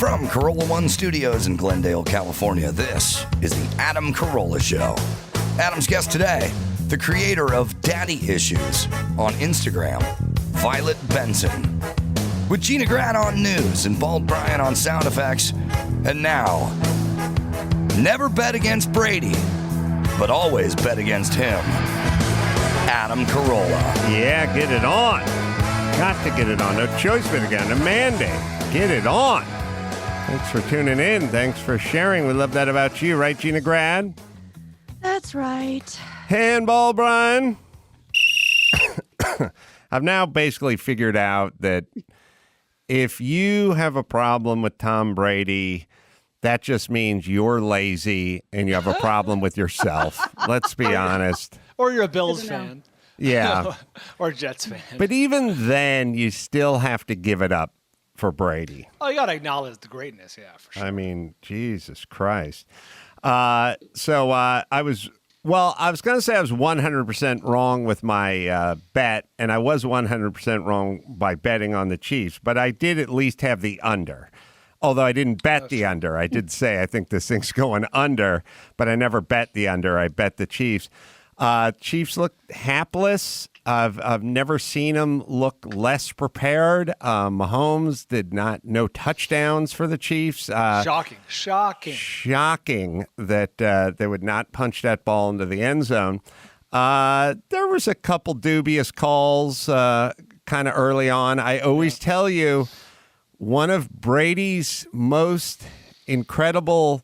From Carolla One Studios in Glendale, California, this is the Adam Carolla Show. Adam's guest today, the creator of Daddy Issues on Instagram, Violet Benson. With Gina Grad on news and Bald Bryan on sound effects. And now, never bet against Brady, but always bet against him, Adam Carolla. Yeah, get it on. Got to get it on. No choice but again. A mandate. Get it on. Thanks for tuning in. Thanks for sharing. We love that about you, right, Gina Grad? That's right. Handball, Brian. I've now basically figured out that if you have a problem with Tom Brady, that just means you're lazy and you have a problem with yourself. Let's be honest. Or you're a Bills fan. Yeah. Or a Jets fan. But even then, you still have to give it up for Brady. Oh, you got to acknowledge the greatness, yeah, for sure. I mean, Jesus Christ. I was going to say I was 100% wrong with my bet, and I was 100% wrong by betting on the Chiefs, but I did at least have the under. Although I didn't bet the under. I did say I think this thing's going under, but I never bet the under. I bet the Chiefs. Chiefs look hapless. I've never seen them look less prepared. Mahomes no touchdowns for the Chiefs. Shocking that they would not punch that ball into the end zone. There was a couple dubious calls kind of early on. I always tell you, one of Brady's most incredible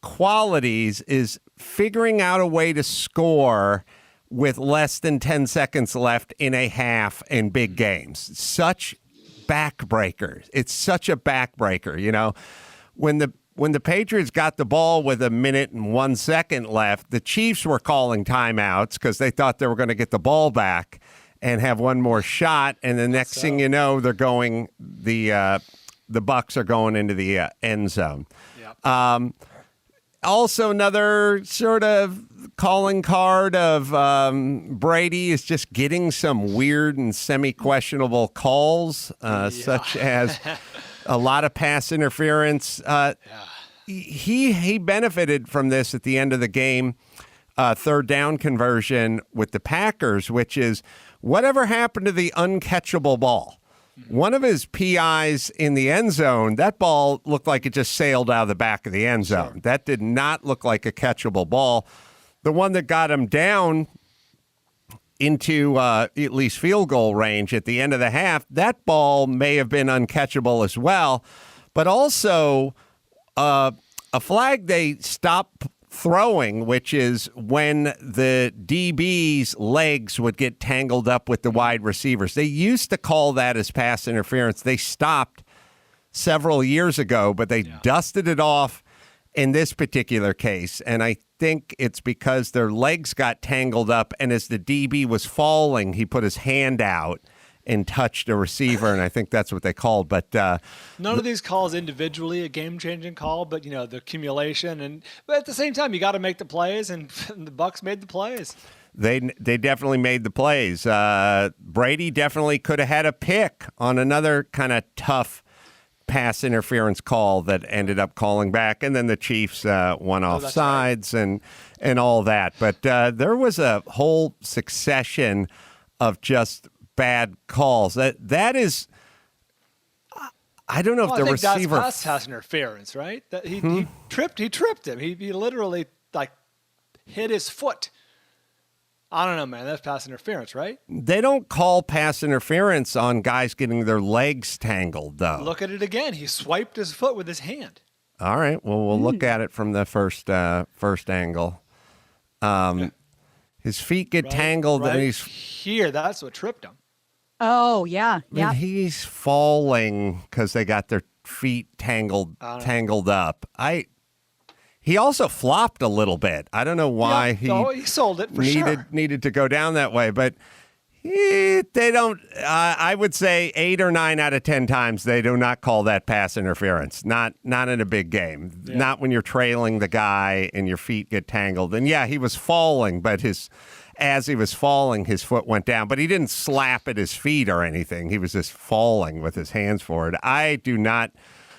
qualities is figuring out a way to score with less than 10 seconds left in a half in big games. Such backbreakers. It's such a backbreaker, you know. When the Patriots got the ball with a minute and 1 second left, the Chiefs were calling timeouts because they thought they were going to get the ball back and have one more shot, and the next thing you know, they're going the Bucs are going into the end zone. Yep. Also, another sort of calling card of Brady is just getting some weird and semi-questionable calls, such as a lot of pass interference. He benefited from this at the end of the game, third down conversion with the Packers, which is whatever happened to the uncatchable ball. One of his PIs in the end zone, that ball looked like it just sailed out of the back of the end zone. Sure. That did not look like a catchable ball. The one that got him down into at least field goal range at the end of the half, that ball may have been uncatchable as well. But also a flag they stopped throwing, which is when the DB's legs would get tangled up with the wide receivers. They used to call that as pass interference. They stopped several years ago, but they dusted it off in this particular case. And I think it's because their legs got tangled up, and as the DB was falling, he put his hand out and touched a receiver, and I think that's what they called. But none of these calls individually a game-changing call, but the accumulation, but at the same time, you got to make the plays, and the Bucs made the plays. They definitely made the plays. Brady definitely could have had a pick on another kind of tough pass interference call that ended up calling back, and then the Chiefs won off sides and all that. But there was a whole succession of just bad calls. That is, I don't know if the receiver. That's pass interference, right? That he tripped him. He literally hit his foot. I don't know, man. That's pass interference, right? They don't call pass interference on guys getting their legs tangled, though. Look at it again. He swiped his foot with his hand. All right. Well, we'll look at it from the first angle. His feet get tangled, and he's here. That's what tripped him. Oh, yeah. Yeah. He's falling because they got their feet tangled up. He also flopped a little bit. I don't know why he sold it for needed to go down that way, but they don't. I would say 8 or 9 out of 10 times they do not call that pass interference. Not in a big game. Yeah. Not when you're trailing the guy and your feet get tangled. And yeah, he was falling, but as he was falling, his foot went down, but he didn't slap at his feet or anything. He was just falling with his hands forward. I do not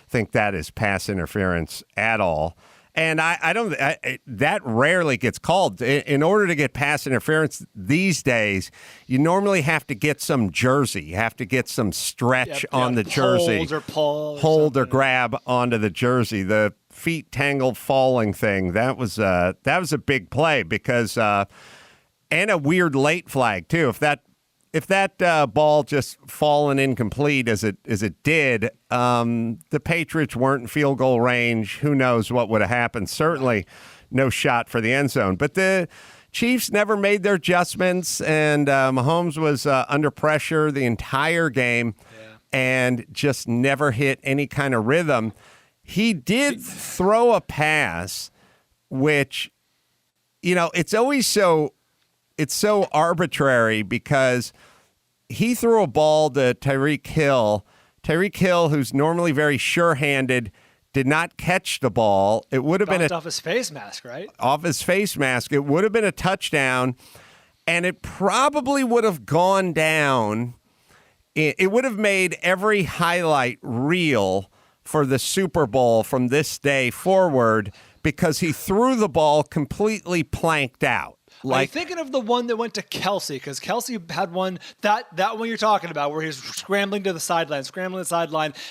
think that is pass interference at all. And that rarely gets called. In order to get pass interference these days, you normally have to get some jersey. You have to get some stretch on the jersey. Hold or grab onto the jersey. The feet tangled falling thing, that was a big play because and a weird late flag too. If that ball just fallen incomplete as it did, the Patriots weren't in field goal range. Who knows what would have happened? Certainly no shot for the end zone. But the Chiefs never made their adjustments, and Mahomes was under pressure the entire game and just never hit any kind of rhythm. He did throw a pass, which, it's always it's so arbitrary because he threw a ball to Tyreek Hill. Tyreek Hill, who's normally very sure-handed, did not catch the ball. It would have been off his face mask, right? Off his face mask. It would have been a touchdown, and it probably would have gone down. It would have made every highlight reel for the Super Bowl from this day forward because he threw the ball completely planked out. Are you thinking of the one that went to Kelsey? Because Kelsey had one, that one you're talking about, where he's scrambling to the sideline,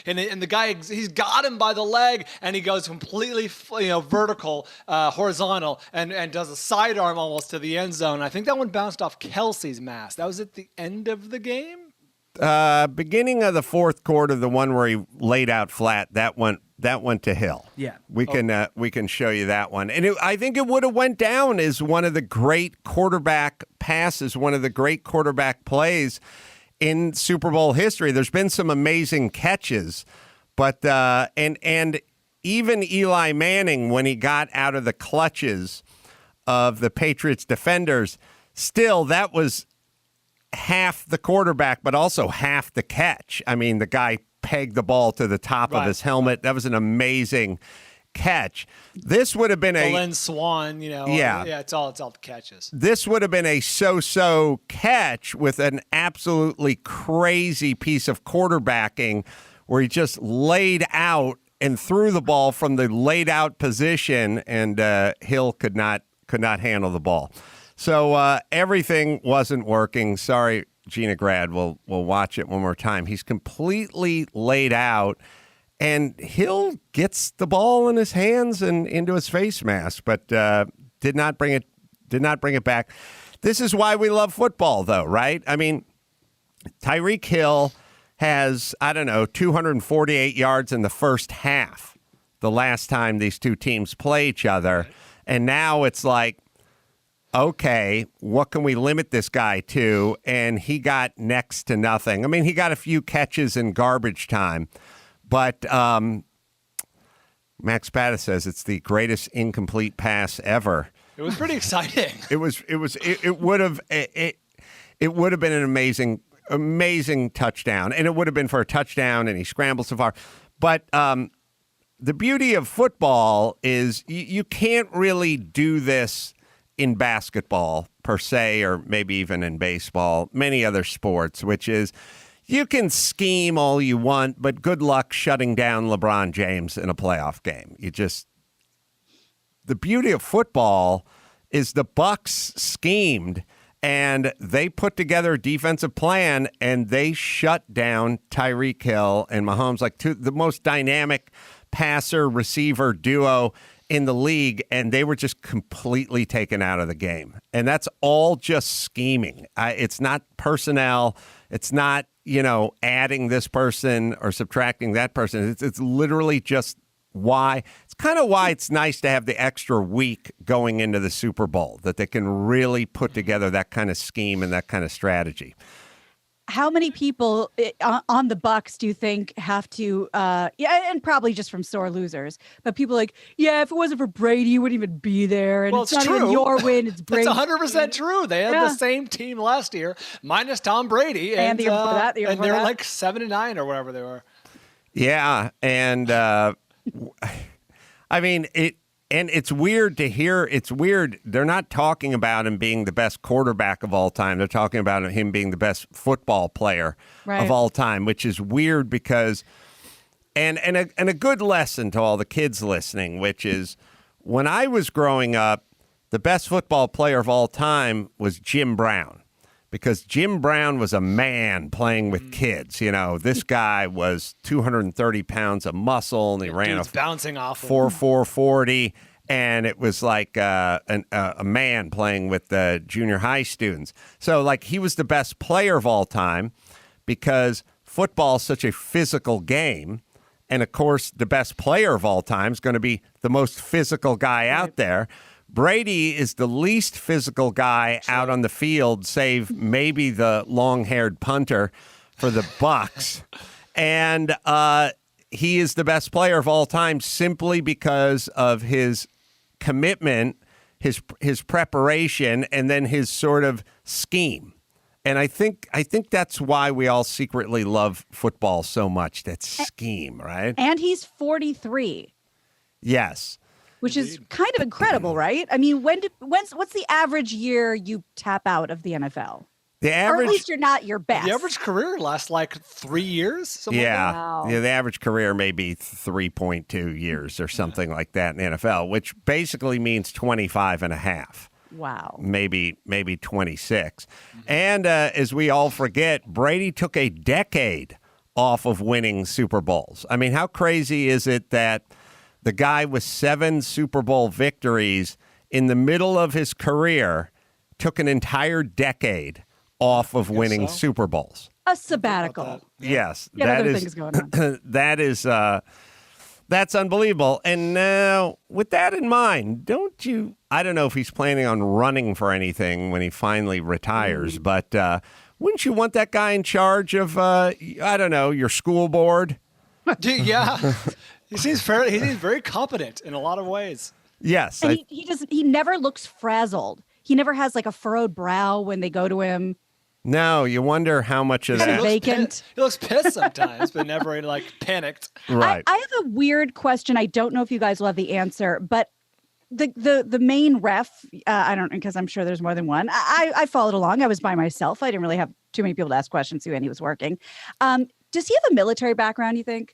and the guy, he's got him by the leg, and he goes completely, vertical, horizontal, and does a sidearm almost to the end zone. I think that one bounced off Kelsey's mask. That was at the end of the game? Beginning of the fourth quarter, the one where he laid out flat, that went to Hill. Yeah, we can show you that one, and I think it would have went down as one of the great quarterback passes, one of the great quarterback plays in Super Bowl history. There's been some amazing catches, but and even Eli Manning, when he got out of the clutches of the Patriots defenders, still that was half the quarterback, but also half the catch. I mean, the guy pegged the ball to the top of his helmet. That was an amazing catch. This would have been Len Swan, it's all the catches. This would have been a so-so catch with an absolutely crazy piece of quarterbacking where he just laid out and threw the ball from the laid out position, and Hill could not handle the ball. So everything wasn't working. Sorry, Gina Grad. We'll watch it one more time. He's completely laid out, and Hill gets the ball in his hands and into his face mask, but did not bring it back. This is why we love football, though, right? I mean, Tyreek Hill has 248 yards in the first half. The last time these two teams play each other, and now it's like, okay, what can we limit this guy to? And he got next to nothing. I mean, he got a few catches in garbage time, but Max Pata says it's the greatest incomplete pass ever. It was pretty exciting. It would have been an amazing touchdown, and it would have been for a touchdown, and he scrambled so far. But the beauty of football is you can't really do this in basketball per se, or maybe even in baseball, many other sports, which is you can scheme all you want, but good luck shutting down LeBron James in a playoff game. The beauty of football is the Bucks schemed, and they put together a defensive plan, and they shut down Tyreek Hill and Mahomes, the most dynamic passer receiver duo in the league, and they were just completely taken out of the game. And that's all just scheming. It's not personnel. It's not, adding this person or subtracting that person. It's literally just why. It's kind of why it's nice to have the extra week going into the Super Bowl, that they can really put together that kind of scheme and that kind of strategy. How many people on the Bucks do you think have to, and probably just from sore losers, but people if it wasn't for Brady, you wouldn't even be there. And it's not true. Even your win, it's Brady. That's 100% true. They had the same team last year, minus Tom Brady. And the year before that. And they're like 7-9 or whatever they were. Yeah, and I mean, it's weird to hear. It's weird. They're not talking about him being the best quarterback of all time. They're talking about him being the best football player of all time, which is weird because And a good lesson to all the kids listening, which is when I was growing up, the best football player of all time was Jim Brown, because Jim Brown was a man playing with kids. You know, this guy was 230 pounds of muscle, and he ran a bouncing off 4.40, and it was like a man playing with the junior high students. So, like, he was the best player of all time because football is such a physical game. And, of course, the best player of all time is going to be the most physical guy out there. Brady is the least physical guy out on the field, save maybe the long-haired punter for the Bucks. And he is the best player of all time simply because of his commitment, his preparation, and then his sort of scheme. And I think that's why we all secretly love football so much, that scheme, right? And he's 43. Yes. Which is kind of incredible, right? I mean, what's the average year you tap out of the NFL? The average, or at least you're not your best. The average career lasts like 3 years. Yeah. Like wow. Yeah, the average career may be 3.2 years or something like that in the NFL, which basically means 25 and a half. Wow. Maybe 26. And as we all forget, Brady took a decade off of winning Super Bowls. I mean, how crazy is it that the guy with 7 Super Bowl victories in the middle of his career took an entire decade off of winning Super Bowls? A sabbatical. Yes. Yeah, other things going on. That is that's unbelievable. And now, with that in mind, I don't know if he's planning on running for anything when he finally retires, but wouldn't you want that guy in charge of, I don't know, your school board? Yeah. He seems very competent in a lot of ways. Yes. And he never looks frazzled. He never has like a furrowed brow when they go to him. No, you wonder how much of that. Vacant. He looks pissed sometimes, but never like panicked. Right. I have a weird question. I don't know if you guys will have the answer, but the main ref, I don't, because I'm sure there's more than one. I followed along. I was by myself. I didn't really have too many people to ask questions to, and he was working. Does he have a military background, you think?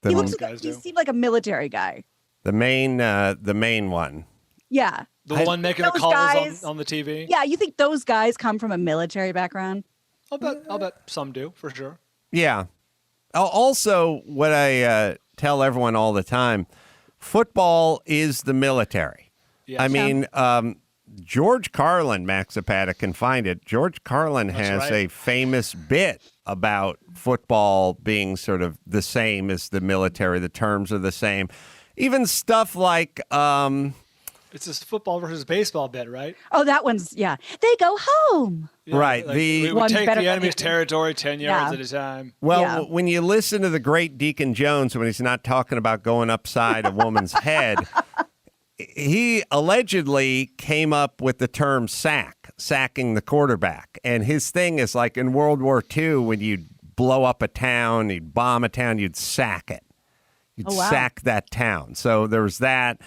He seemed like a military guy. The main one. Yeah. The one making the calls on the TV? Yeah, you think those guys come from a military background? I'll bet some do, for sure. Yeah. Also, what I tell everyone all the time, football is the military. Yes. I mean, George Carlin, Max Zapata can find it. George Carlin has a famous bit about football being sort of the same as the military. The terms are the same. Even stuff like... it's this football versus baseball bit, right? Oh, that one's, yeah. They go home. Yeah, right. Like we would take the enemy's territory 10 yards at a time. Well, when you listen to the great Deacon Jones, when he's not talking about going upside a woman's head, he allegedly came up with the term sacking the quarterback. And his thing is like in World War II, when you'd blow up a town, you'd bomb a town, you'd sack it. You'd sack that town. So there's that.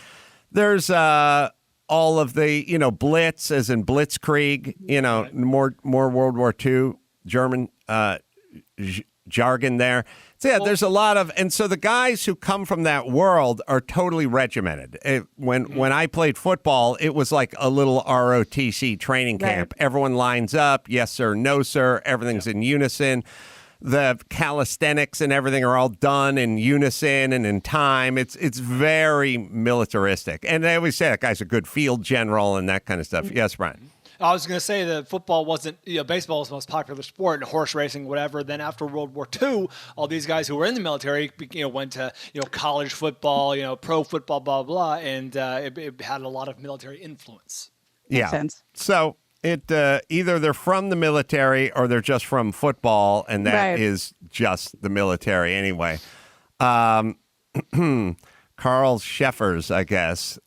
There's all of the, blitz, as in blitzkrieg, more World War II German jargon there. So, yeah, there's a lot of, and so the guys who come from that world are totally regimented. When I played football, it was like a little ROTC training camp. Right. Everyone lines up, yes, sir, no, sir. Everything's in unison. The calisthenics and everything are all done in unison and in time. It's very militaristic. And they always say that guy's a good field general and that kind of stuff. Yes, Brian? I was going to say that football wasn't, baseball was the most popular sport, and horse racing, whatever. Then after World War II, all these guys who were in the military, went to, college football, pro football, blah, blah, and it had a lot of military influence. Yeah. Makes sense. So it either they're from the military or they're just from football, and that is just the military anyway. Carl Sheffers, I guess,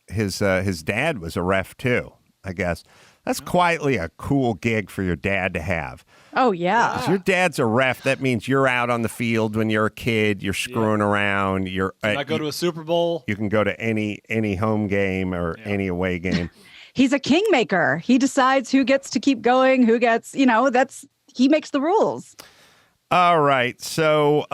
his dad was a ref too, I guess. That's quietly a cool gig for your dad to have. Oh, yeah. If your dad's a ref, that means you're out on the field when you're a kid. You're screwing around. You might go to a Super Bowl. You can go to any home game or any away game. He's a kingmaker. He decides who gets to keep going, who gets, he makes the rules. All right. So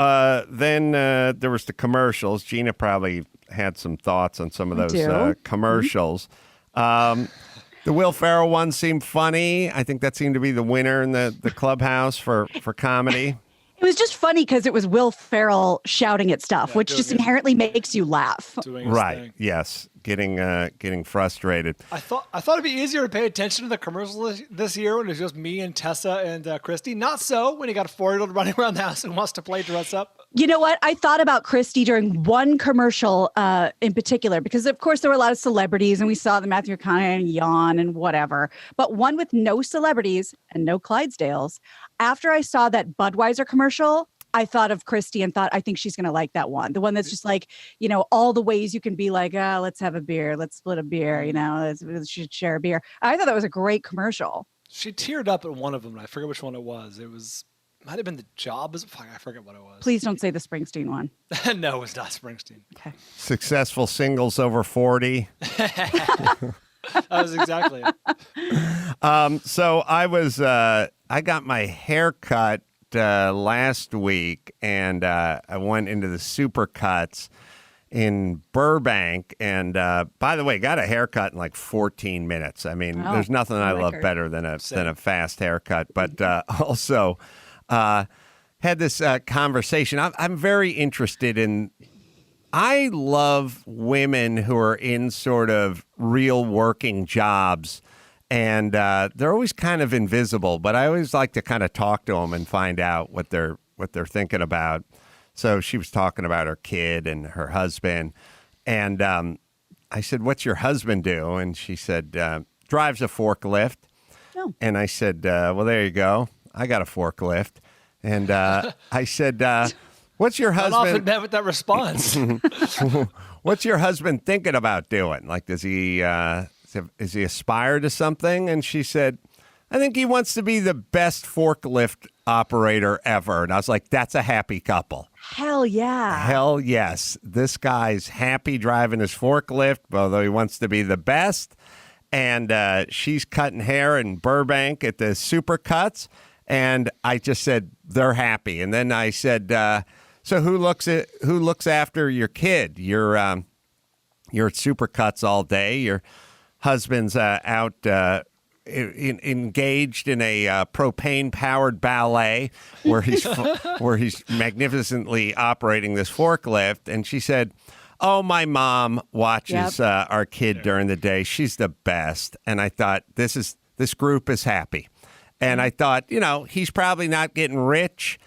then there was the commercials. Gina probably had some thoughts on some of those commercials. The Will Ferrell one seemed funny. I think that seemed to be the winner in the clubhouse for comedy. It was just funny because it was Will Ferrell shouting at stuff, which just inherently makes you laugh. Right. Thing. Yes. Getting frustrated. I thought it'd be easier to pay attention to the commercials this year when it was just me and Tessa and Christy. Not so when you got a 4-year-old running around the house who wants to play dress up. You know what? I thought about Christy during one commercial in particular, because of course there were a lot of celebrities and we saw the Matthew McConaughey yawn and whatever, but one with no celebrities and no Clydesdales. After I saw that Budweiser commercial, I thought of Christy and thought, I think she's going to like that one. The one that's just like, all the ways you can be like, let's have a beer. Let's split a beer. We should share a beer. I thought that was a great commercial. She teared up at one of them. I forget which one it was. Might have been The Job. I forget what it was. Please don't say the Springsteen one. No, it was not Springsteen. Okay. Successful singles over 40. That was exactly it. So I got my hair cut last week, and I went into the Supercuts in Burbank, and by the way, got a haircut in like 14 minutes. I mean, there's nothing I love better than a fast haircut, but also had this conversation. I'm very interested in. I love women who are in sort of real working jobs. And they're always kind of invisible, but I always like to kind of talk to them and find out what they're thinking about. So she was talking about her kid and her husband, and I said, "What's your husband do?" And she said, "Drives a forklift." Oh. And I said, "Well, there you go. I got a forklift." And I said, "What's your husband?" I'm often met with that response. What's your husband thinking about doing? Like, does he aspire to something? And she said, I think he wants to be the best forklift operator ever. And I was like, that's a happy couple. Hell yeah. Hell yes. This guy's happy driving his forklift, although he wants to be the best. And she's cutting hair in Burbank at the Supercuts. And I just said, they're happy. And then I said, so who looks after your kid? You're at Supercuts all day. Your husband's out engaged in a propane-powered ballet where he's magnificently operating this forklift. And she said, "Oh, my mom watches our kid during the day. She's the best." And I thought, this group is happy. And I thought, he's probably not getting rich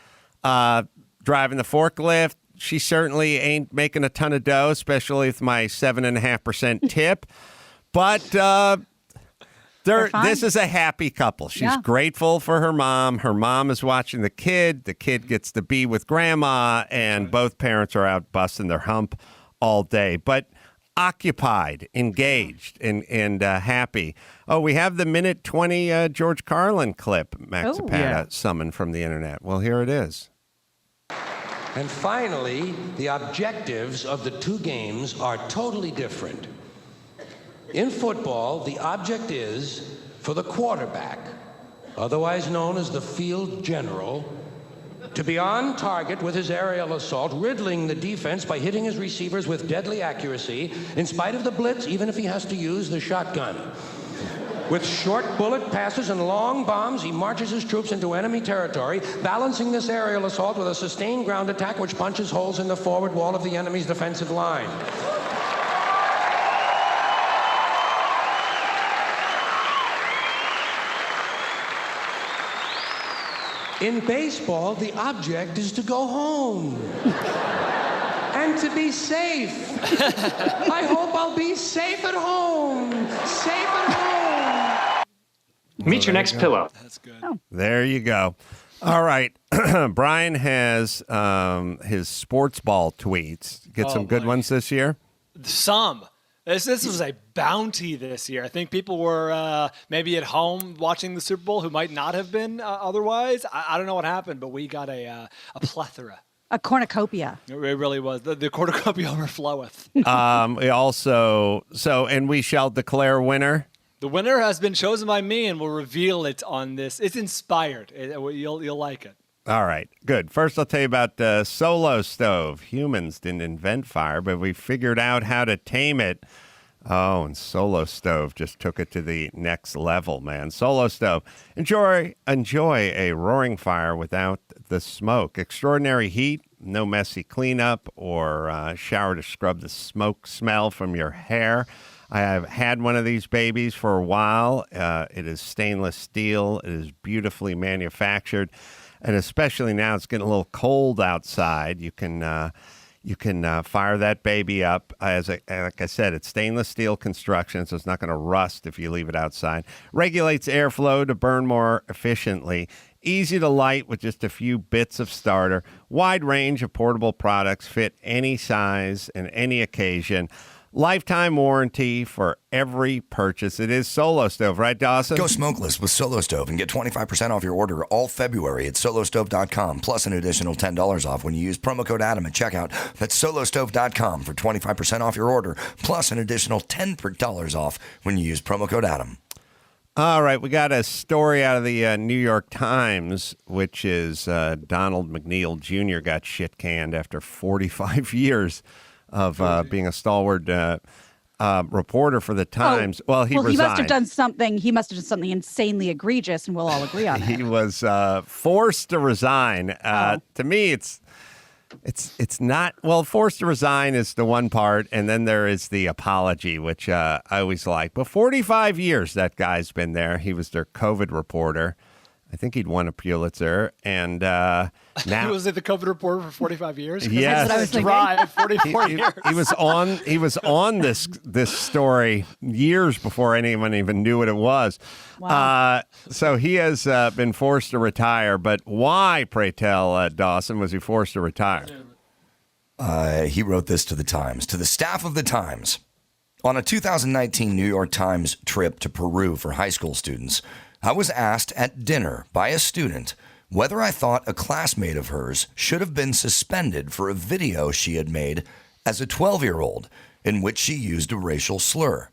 driving the forklift. She certainly ain't making a ton of dough, especially with my 7.5% tip. But this is a happy couple. She's grateful for her mom. Her mom is watching the kid. The kid gets to be with grandma, and both parents are out busting their hump all day. But occupied, engaged, and happy. Oh, we have the minute 20 George Carlin clip Max Zapata summoned from the internet. Well, here it is. And finally, the objectives of the two games are totally different. In football, the object is for the quarterback, otherwise known as the field general, to be on target with his aerial assault, riddling the defense by hitting his receivers with deadly accuracy, in spite of the blitz, even if he has to use the shotgun. With short bullet passes and long bombs, he marches his troops into enemy territory, balancing this aerial assault with a sustained ground attack which punches holes in the forward wall of the enemy's defensive line. In baseball, the object is to go home. And to be safe. I hope I'll be safe at home. Safe at home. Meet your next pillow. That's good. Oh. There you go. All right. Bryan has his Sportsball tweets. Get some good ones this year? Some. This was a bounty this year. I think people were maybe at home watching the Super Bowl who might not have been otherwise. I don't know what happened, but we got a plethora. A cornucopia. It really was. The cornucopia overfloweth. And we shall declare winner. The winner has been chosen by me, and we'll reveal it on this. It's inspired. You'll like it. All right, good. First, I'll tell you about Solo Stove. Humans didn't invent fire, but we figured out how to tame it. Oh, and Solo Stove just took it to the next level, man. Solo Stove. Enjoy a roaring fire without the smoke. Extraordinary heat, no messy cleanup or shower to scrub the smoke smell from your hair. I have had one of these babies for a while. It is stainless steel. It is beautifully manufactured. And especially now it's getting a little cold outside. You can fire that baby up. Like I said, it's stainless steel construction, so it's not going to rust if you leave it outside. Regulates airflow to burn more efficiently. Easy to light with just a few bits of starter. Wide range of portable products fit any size and any occasion. Lifetime warranty for every purchase. It is Solo Stove, right, Dawson? Go smokeless with Solo Stove and get 25% off your order all February at solostove.com, plus an additional $10 off when you use promo code Adam at checkout. That's solostove.com for 25% off your order, plus an additional $10 off when you use promo code Adam. All right, we got a story out of the New York Times, which is Donald McNeil Jr. got shit canned after 45 years of being a stalwart reporter for the Times. Well, he resigned. He must have done something. He must have done something insanely egregious, and we'll all agree on it. He was forced to resign. To me, it's not. Well, forced to resign is the one part, and then there is the apology, which I always like. But 45 years that guy's been there. He was their COVID reporter. I think he'd won a Pulitzer, and now was it the COVID reporter for 45 years? Yes, that's what I was thinking. 44 years. He was on this story years before anyone even knew what it was. Wow. So he has been forced to retire. But why, pray tell, Dawson, was he forced to retire? He wrote this to the Times, to the staff of the Times. On a 2019 New York Times trip to Peru for high school students, I was asked at dinner by a student whether I thought a classmate of hers should have been suspended for a video she had made as a 12-year-old in which she used a racial slur.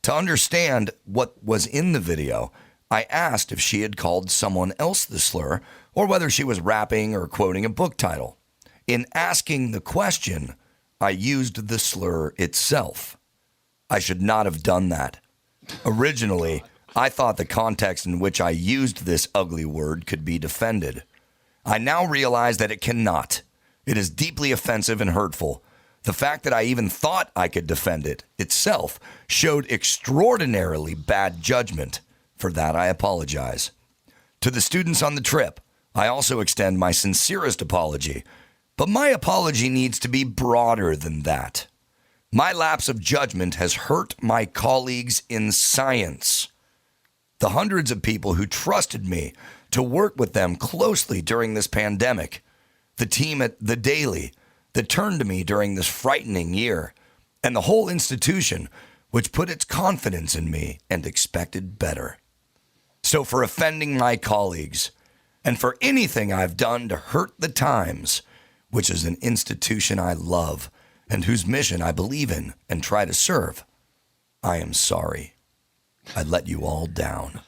To understand what was in the video, I asked if she had called someone else the slur or whether she was rapping or quoting a book title. In asking the question, I used the slur itself. I should not have done that. Originally, I thought the context in which I used this ugly word could be defended. I now realize that it cannot. It is deeply offensive and hurtful. The fact that I even thought I could defend it itself showed extraordinarily bad judgment. For that, I apologize. To the students on the trip, I also extend my sincerest apology. But my apology needs to be broader than that. My lapse of judgment has hurt my colleagues in science. The hundreds of people who trusted me to work with them closely during this pandemic, the team at The Daily that turned to me during this frightening year, and the whole institution which put its confidence in me and expected better. So for offending my colleagues and for anything I've done to hurt the Times, which is an institution I love and whose mission I believe in and try to serve, I am sorry. I let you all down.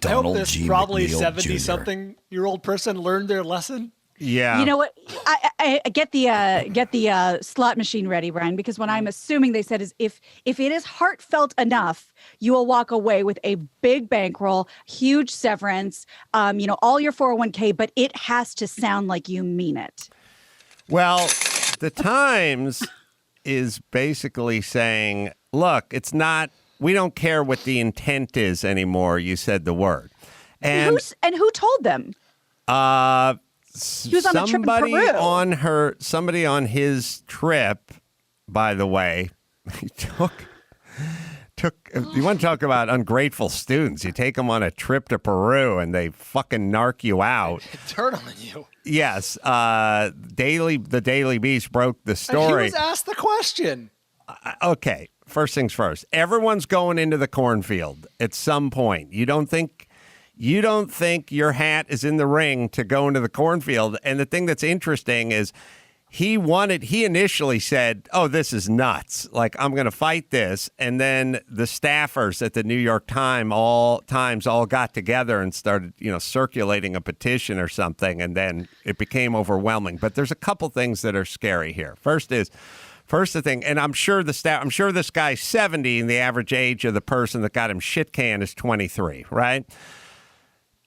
I hope this probably 70-something-year-old person learned their lesson. Yeah. You know what? I get the slot machine ready, Brian, because what I'm assuming they said is if it is heartfelt enough, you will walk away with a big bankroll, huge severance, all your 401k, but it has to sound like you mean it. Well, the Times is basically saying, look, it's not. We don't care what the intent is anymore. You said the word. And who told them? He was on a trip in Peru. Somebody on his trip, by the way, he took. You want to talk about ungrateful students? You take them on a trip to Peru and they fucking narc you out. Turn on you. Yes. The Daily Beast broke the story. And he was asked the question. Okay. First things first. Everyone's going into the cornfield at some point. You don't think your hat is in the ring to go into the cornfield. And the thing that's interesting is he initially said, "Oh, this is nuts. Like, I'm going to fight this." And then the staffers at the New York Times all got together and started, circulating a petition or something. And then it became overwhelming. But there's a couple things that are scary here. First the thing, and I'm sure this guy's 70 and the average age of the person that got him shit canned is 23, right?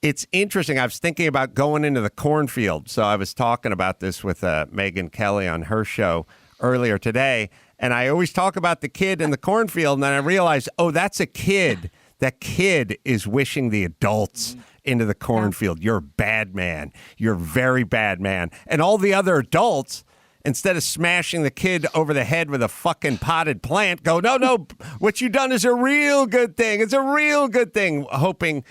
It's interesting. I was thinking about going into the cornfield. So I was talking about this with Megyn Kelly on her show earlier today. And I always talk about the kid in the cornfield. And then I realized, that's a kid. That kid is wishing the adults into the cornfield. You're a bad man. You're a very bad man. And all the other adults, instead of smashing the kid over the head with a fucking potted plant, go, no, what you done is a real good thing. It's a real good thing, hoping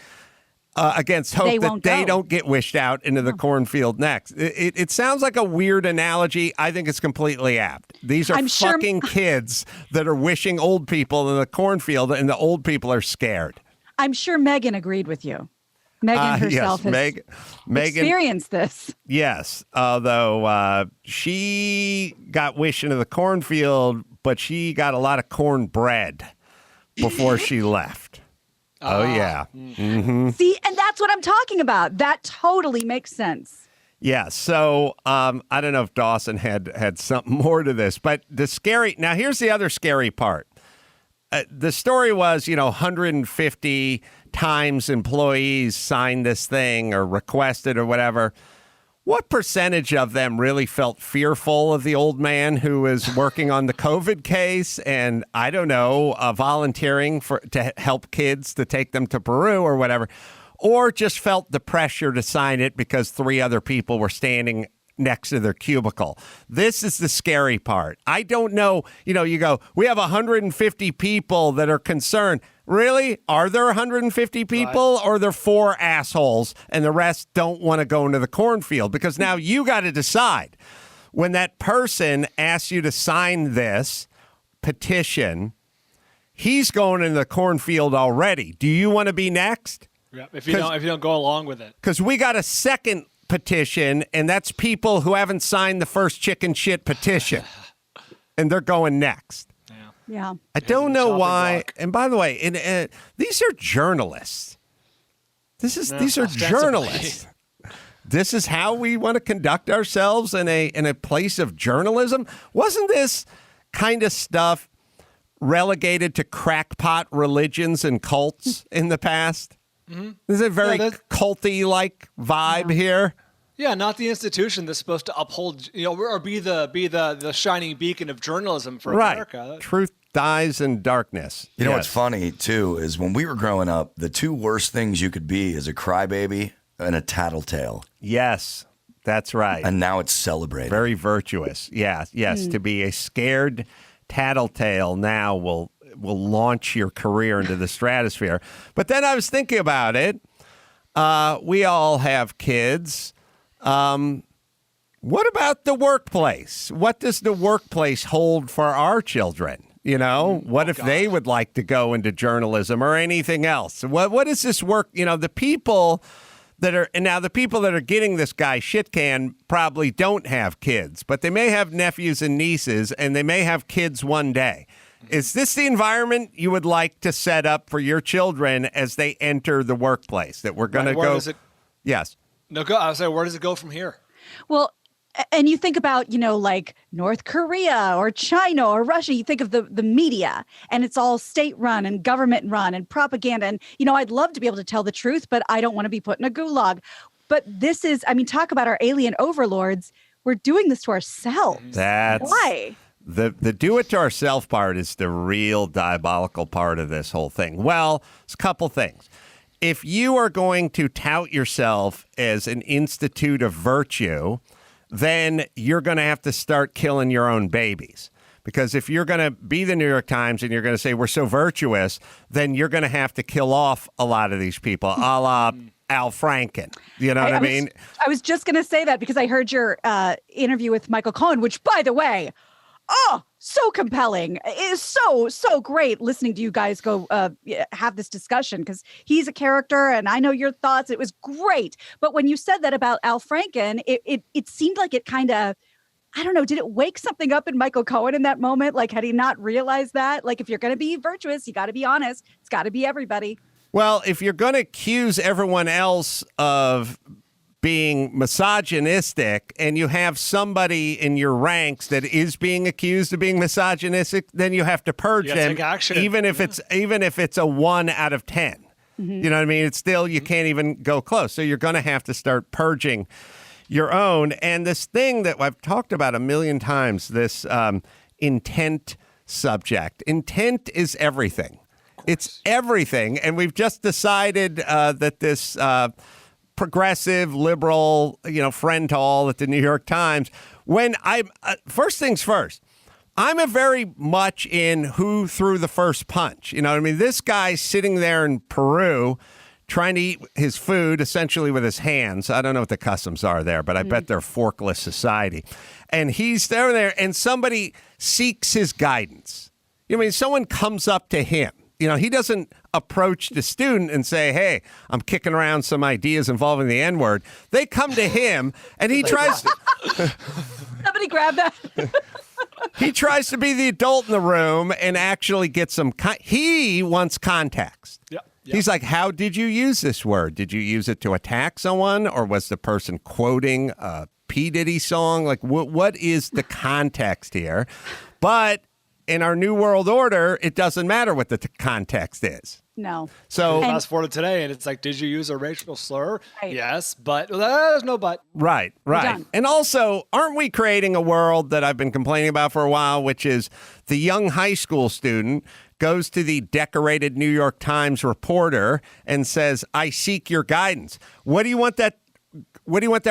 against hope that they don't get wished out into the cornfield next. It sounds like a weird analogy. I think it's completely apt. These are fucking kids that are wishing old people in the cornfield, and the old people are scared. I'm sure Megyn agreed with you. Megyn herself has experienced this. Yes, although she got wished into the cornfield, but she got a lot of cornbread before she left. Oh, yeah. Mm-hmm. See, and that's what I'm talking about. That totally makes sense. Yeah, so I don't know if Dawson had something more to this, but now here's the other scary part. The story was, 150 times employees signed this thing or requested or whatever. What percentage of them really felt fearful of the old man who was working on the COVID case and, I don't know, volunteering to help kids to take them to Peru or whatever, or just felt the pressure to sign it because 3 other people were standing next to their cubicle? This is the scary part. I don't know. You go, we have 150 people that are concerned. Really? Are there 150 people, or are there 4 assholes and the rest don't want to go into the cornfield? Because now you got to decide. When that person asks you to sign this petition, he's going into the cornfield already. Do you want to be next? Yeah, if you don't go along with it. Because we got a second petition, and that's people who haven't signed the first chicken shit petition, and they're going next. Yeah. I don't know why. And by the way, these are journalists. These are journalists. This is how we want to conduct ourselves in a place of journalism. Wasn't this kind of stuff relegated to crackpot religions and cults in the past? Mm-hmm. There's a very culty-like vibe here. Yeah, not the institution that's supposed to uphold, or be the shining beacon of journalism for America. Truth dies in darkness. You know what's funny too is when we were growing up, the 2 worst things you could be is a crybaby and a tattletale. Yes, that's right. And now it's celebrated. Very virtuous. Yes. To be a scared tattletale now will launch your career into the stratosphere. But then I was thinking about it. We all have kids. What about the workplace? What does the workplace hold for our children? What if they would like to go into journalism or anything else? What is this work? The people that are getting this guy shit can probably don't have kids, but they may have nephews and nieces, and they may have kids one day. Is this the environment you would like to set up for your children as they enter the workplace? That we're going to go. Yes. No, go. I was saying, where does it go from here? Well, and you think about, like North Korea or China or Russia, you think of the media, and it's all state run and government run and propaganda. And, I'd love to be able to tell the truth, but I don't want to be put in a gulag. But this is, talk about our alien overlords. We're doing this to ourselves. Why? The do it to ourselves part is the real diabolical part of this whole thing. Well, it's a couple things. If you are going to tout yourself as an institute of virtue, then you're going to have to start killing your own babies. Because if you're going to be the New York Times and you're going to say we're so virtuous, then you're going to have to kill off a lot of these people, a la Al Franken. You know what I mean? I was just going to say that because I heard your interview with Michael Cohen, which, by the way, so compelling. It is so great listening to you guys go have this discussion, because he's a character and I know your thoughts. It was great. But when you said that about Al Franken, it seemed like it kind of, I don't know, did it wake something up in Michael Cohen in that moment? Like, had he not realized that? Like, if you're going to be virtuous, you got to be honest. It's got to be everybody. Well, if you're going to accuse everyone else of being misogynistic and you have somebody in your ranks that is being accused of being misogynistic, then you have to purge them, take action. even if it's a 1 out of 10. You know what I mean? It's still, you can't even go close. So you're going to have to start purging your own. And this thing that I've talked about a million times, this intent subject. Intent is everything. It's everything. And we've just decided that this progressive, liberal, friend to all at the New York Times, when first things first, I'm a very much in who threw the first punch. You know what I mean? This guy's sitting there in Peru trying to eat his food essentially with his hands. I don't know what the customs are there, but I bet they're forkless society. And he's there and somebody seeks his guidance. You know what I mean? Someone comes up to him. He doesn't approach the student and say, hey, I'm kicking around some ideas involving the N-word. They come to him and he tries to... Somebody grab that. He tries to be the adult in the room and actually get some... He wants context. Yep. He's like, how did you use this word? Did you use it to attack someone? Or was the person quoting a P. Diddy song? Like, what is the context here? But in our new world order, it doesn't matter what the context is. No. So fast forward to today, and it's like, did you use a racial slur? Right. Yes, but there's no but. Right. Done. And also, aren't we creating a world that I've been complaining about for a while, which is the young high school student goes to the decorated New York Times reporter and says, I seek your guidance. What do you want that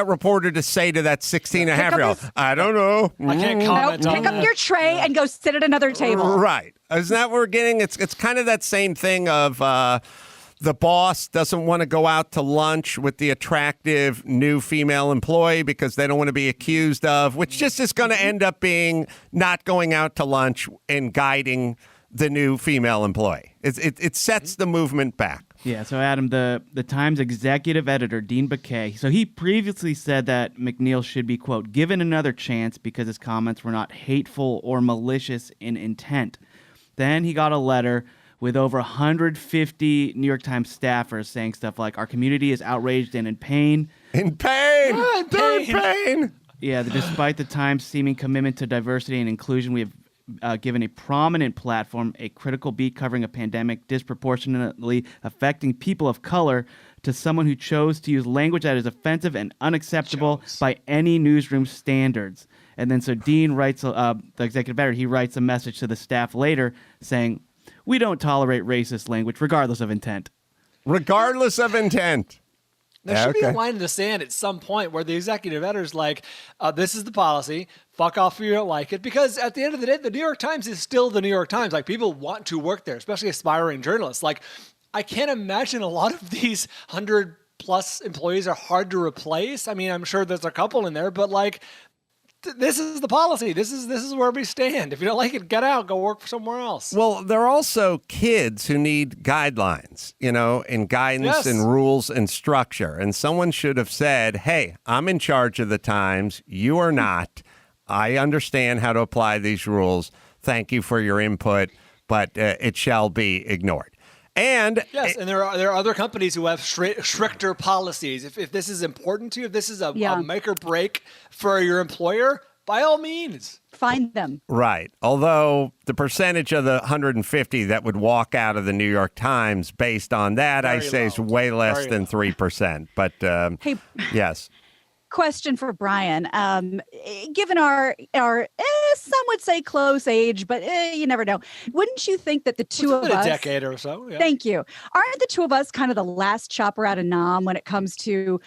reporter to say to that 16-and-a-half-year-old? I don't know. I can't comment on Pick that. up your tray and go sit at another table. Right. Isn't that what we're getting? It's kind of that same thing of the boss doesn't want to go out to lunch with the attractive new female employee because they don't want to be accused of, which just is going to end up being not going out to lunch and guiding the new female employee. It sets the movement back. Yeah, so Adam, the Times executive editor, Dean Baquet, so he previously said that McNeil should be, quote, given another chance because his comments were not hateful or malicious in intent. Then he got a letter with over 150 New York Times staffers saying stuff like, our community is outraged and in pain. In pain! They're in pain! Yeah, despite the Times' seeming commitment to diversity and inclusion, we have given a prominent platform, a critical beat covering a pandemic disproportionately affecting people of color, to someone who chose to use language that is offensive and unacceptable by any newsroom standards. And then so Dean writes, the executive editor, he writes a message to the staff later saying, we don't tolerate racist language regardless of intent. Regardless of intent. There should be a line in the sand at some point where the executive editor's like, this is the policy. Fuck off if you don't like it. Because at the end of the day, the New York Times is still the New York Times. Like, people want to work there, especially aspiring journalists. Like, I can't imagine a lot of these 100+ employees are hard to replace. I mean, I'm sure there's a couple in there, but like, this is the policy. This is where we stand. If you don't like it, get out, go work for somewhere else. Well, there are also kids who need guidelines, and guidance and rules and structure. And someone should have said, hey, I'm in charge of the Times. You are not. I understand how to apply these rules. Thank you for your input, but it shall be ignored. And yes, and there are other companies who have stricter policies. If this is important to you, if this is a make or break for your employer, by all means, find them. Right. Although the percentage of the 150 that would walk out of the New York Times based on that, Very I say low. is way less Very than low. 3%. But Hey, yes. question for Bryan. Given our some would say close age, but you never know. Wouldn't you think that the two of us, a decade or so? Yeah. Thank you. Aren't the two of us kind of the last chopper out of Nam when it comes to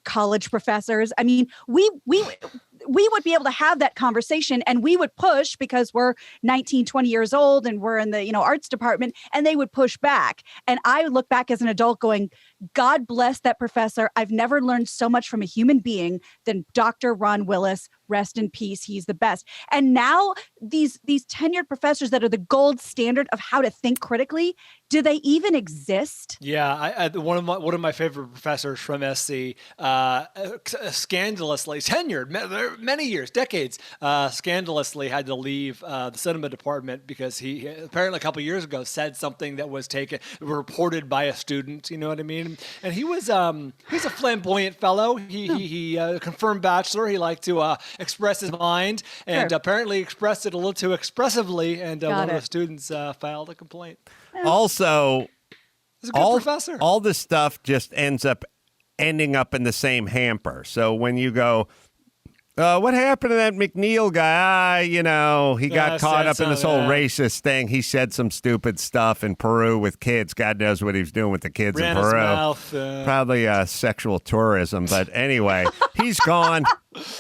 college professors? I mean, we would be able to have that conversation and we would push because we're 19, 20 years old and we're in the, arts department, and they would push back. And I would look back as an adult going, God bless that professor. I've never learned so much from a human being than Dr. Ron Willis. rest in peace. He's the best. And now these tenured professors that are the gold standard of how to think critically, do they even exist? Yeah, one of my favorite professors from SC, scandalously tenured many years, decades, scandalously had to leave the cinema department because he apparently a couple years ago said something that was reported by a student. You know what I mean? And he's a flamboyant fellow. He confirmed bachelor. He liked to express his mind, and apparently expressed it a little too expressively. And one of the students filed a complaint. Also, he's a good professor. All this stuff just ending up in the same hamper. So when you go, what happened to that McNeil guy? He got caught up in this whole racist thing. He said some stupid stuff in Peru with kids. God knows what he was doing with the kids in Peru. His mouth, probably sexual tourism. But anyway, he's gone.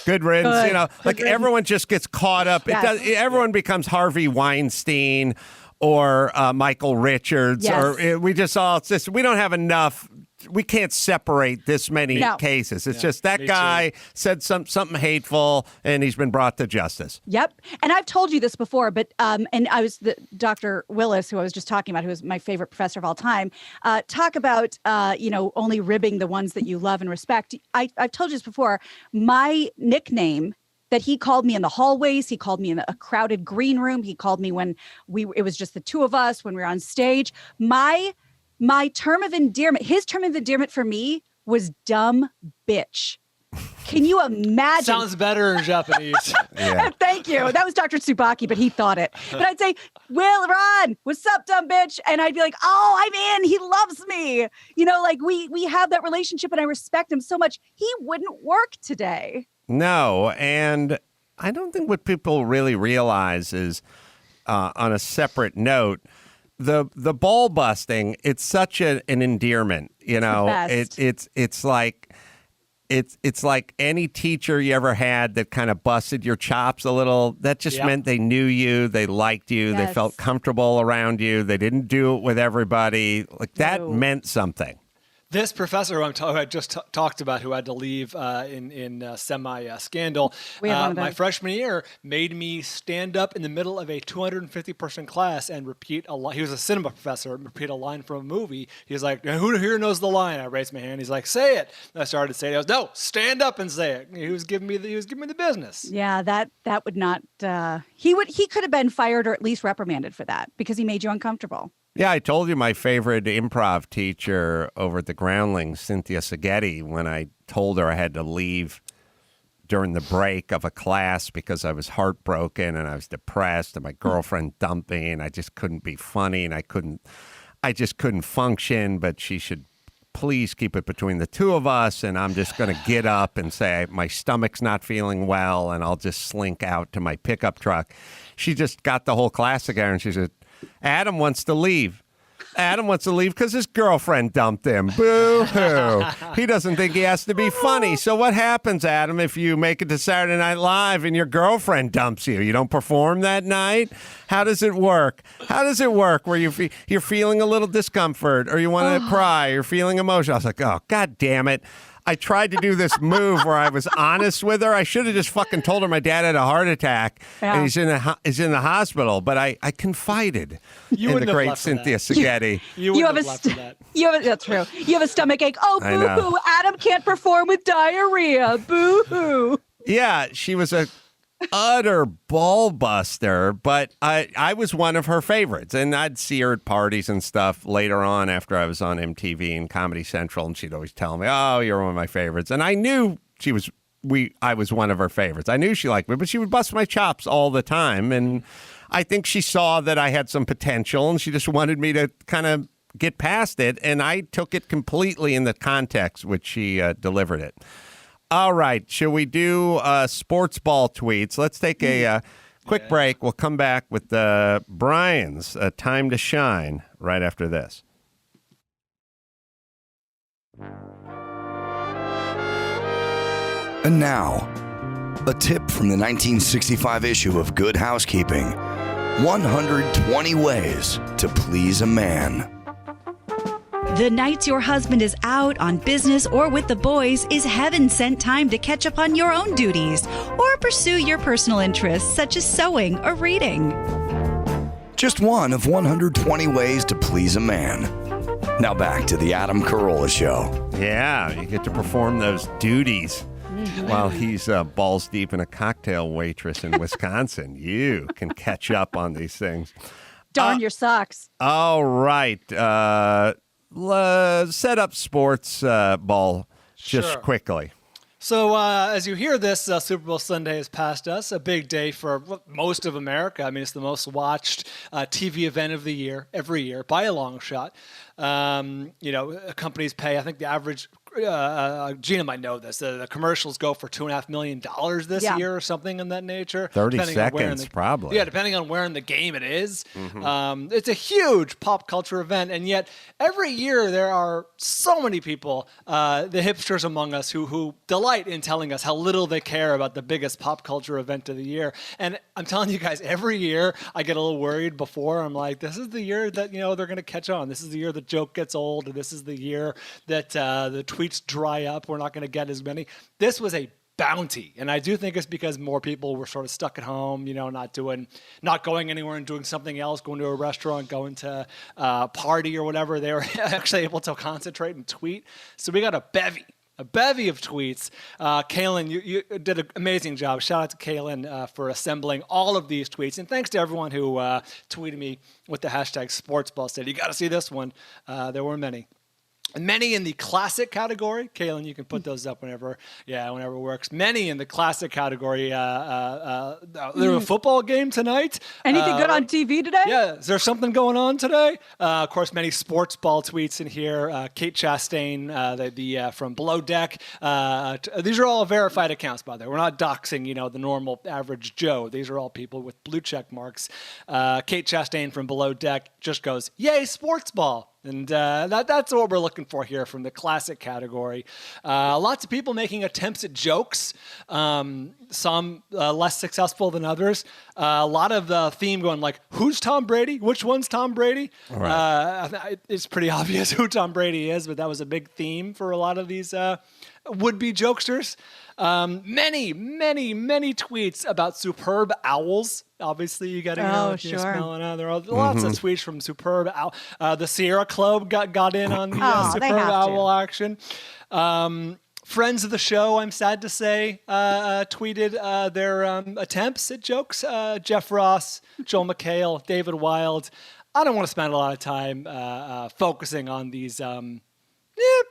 Good riddance. Everyone just gets caught up. Yes. Everyone becomes Harvey Weinstein or Michael Richards. Yes. Or we don't have enough. We can't separate this many cases. It's just that guy said something hateful, and he's been brought to justice. Yep. And I've told you this before, but and I was Dr. Willis, who I was just talking about, who is my favorite professor of all time, talk about, only ribbing the ones that you love and respect. I've told you this before. My nickname that he called me in the hallways, he called me in a crowded green room, he called me when it was just the two of us, when we were on stage. My term of endearment, his term of endearment for me was dumb bitch. Can you imagine? Sounds better in Japanese. Yeah. Thank you. That was Dr. Tsubaki, but he thought it. But I'd say, Ron, what's up, dumb bitch? And I'd be like, oh, I'm in. He loves me. We have that relationship and I respect him so much. He wouldn't work today. No. And I don't think what people really realize is, on a separate note, the ball busting, it's such an endearment, it's like any teacher you ever had that kind of busted your chops a little. That just meant they knew you, they liked you, they felt comfortable around you. They didn't do it with everybody. That meant something. This professor who I just talked about, who had to leave in semi-scandal, my freshman year, made me stand up in the middle of a 250-person class and repeat a line. He was a cinema professor, repeat a line from a movie. He was like, who here knows the line? I raised my hand. He's like, say it. And I started saying it. I was, no, stand up and say it. He was giving me the business. Yeah, that would not. He could have been fired or at least reprimanded for that because he made you uncomfortable. Yeah, I told you my favorite improv teacher over at the Groundlings, Cynthia Seghetti, when I told her I had to leave during the break of a class because I was heartbroken and I was depressed and my girlfriend dumped me and I just couldn't be funny and I just couldn't function, but she should please keep it between the two of us, and I'm just going to get up and say my stomach's not feeling well and I'll just slink out to my pickup truck. She just got the whole class together and she said, Adam wants to leave. Adam wants to leave because his girlfriend dumped him. Boo-hoo. He doesn't think he has to be funny. So what happens, Adam, if you make it to Saturday Night Live and your girlfriend dumps you? You don't perform that night? How does it work? Where you're feeling a little discomfort or you want to cry, you're feeling emotional? I was like, oh, God damn it. I tried to do this move where I was honest with her. I should have just fucking told her my dad had a heart attack and he's in the hospital. But I confided in the great Cynthia Seghetti. You have a that's true. You have a stomach ache. Oh, boo-hoo. Adam can't perform with diarrhea. Boo-hoo. Yeah, she was a utter ball buster, but I was one of her favorites, and I'd see her at parties and stuff later on after I was on MTV and Comedy Central, and she'd always tell me, oh, you're one of my favorites. And I knew I was one of her favorites. I knew she liked me, but she would bust my chops all the time, and I think she saw that I had some potential, and she just wanted me to kind of get past it, and I took it completely in the context which she delivered it. All right, shall we do Sportsball tweets? Let's take a quick break. We'll come back with Brian's Time to Shine right after this. And now, a tip from the 1965 issue of Good Housekeeping. 120 ways to please a man. The nights your husband is out on business or with the boys is heaven-sent time to catch up on your own duties or pursue your personal interests such as sewing or reading. Just one of 120 ways to please a man. Now back to the Adam Carolla Show. Yeah, you get to perform those duties while he's balls deep in a cocktail waitress in Wisconsin. You can catch up on these things. Darn your socks. All right. Set up sports ball just Sure. quickly. So as you hear this, Super Bowl Sunday has passed us, a big day for most of America. I mean, it's the most watched TV event of the year, every year, by a long shot. Companies pay, I think the average, Gina might know this, the commercials go for $2.5 million this year or something in that nature. 30 seconds, probably. Yeah, depending on where in the game it is. It's a huge pop culture event, and yet every year there are so many people, the hipsters among us, who delight in telling us how little they care about the biggest pop culture event of the year. And I'm telling you guys, every year I get a little worried before. I'm like, this is the year that they're going to catch on. This is the year the joke gets old. This is the year that the tweets dry up. We're not going to get as many. This was a bounty, and I do think it's because more people were sort of stuck at home, not going anywhere and doing something else, going to a restaurant, going to a party or whatever. They were actually able to concentrate and tweet. So we got a bevy of tweets. Kaylin, you did an amazing job. Shout out to Kaylin for assembling all of these tweets. And thanks to everyone who tweeted me with the hashtag Sportsball. Said, you got to see this one. There were many. And many in the classic category. Kaylin, you can put those up whenever it works. Many in the classic category. There's a football game tonight. Anything good on TV today? Yeah, is there something going on today? Of course, many sports ball tweets in here. Kate Chastain, from Below Deck. These are all verified accounts, by the way. We're not doxing, the normal average Joe. These are all people with blue check marks. Kate Chastain from Below Deck just goes, "Yay, sports ball." And that's what we're looking for here from the classic category. Lots of people making attempts at jokes, some less successful than others. A lot of the theme going like, who's Tom Brady? Which one's Tom Brady? Right. It's pretty obvious who Tom Brady is, but that was a big theme for a lot of these would-be jokesters. Many tweets about superb owls. Obviously, you got to know if you're smelling out. There are lots of tweets from superb owl. The Sierra Club got in on the superb owl action. Friends of the show, I'm sad to say, tweeted their attempts at jokes. Jeff Ross, Joel McHale, David Wild. I don't want to spend a lot of time focusing on these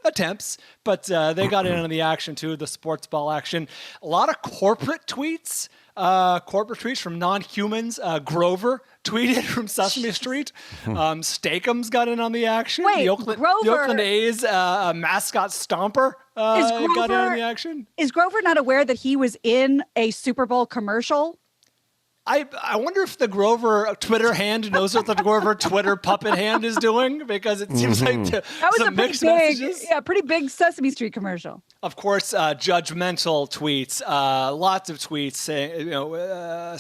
attempts, but they got in on the action too, the sports ball action. A lot of corporate tweets from non-humans. Grover tweeted from Sesame Street. Steakums got in on the action. Wait, the Oakland A's mascot Stomper got in on the action. Is Grover not aware that he was in a Super Bowl commercial? I wonder if the Grover Twitter hand knows what the Grover Twitter puppet hand is doing, because it seems like that was a pretty big Sesame Street commercial. Of course, judgmental tweets, lots of tweets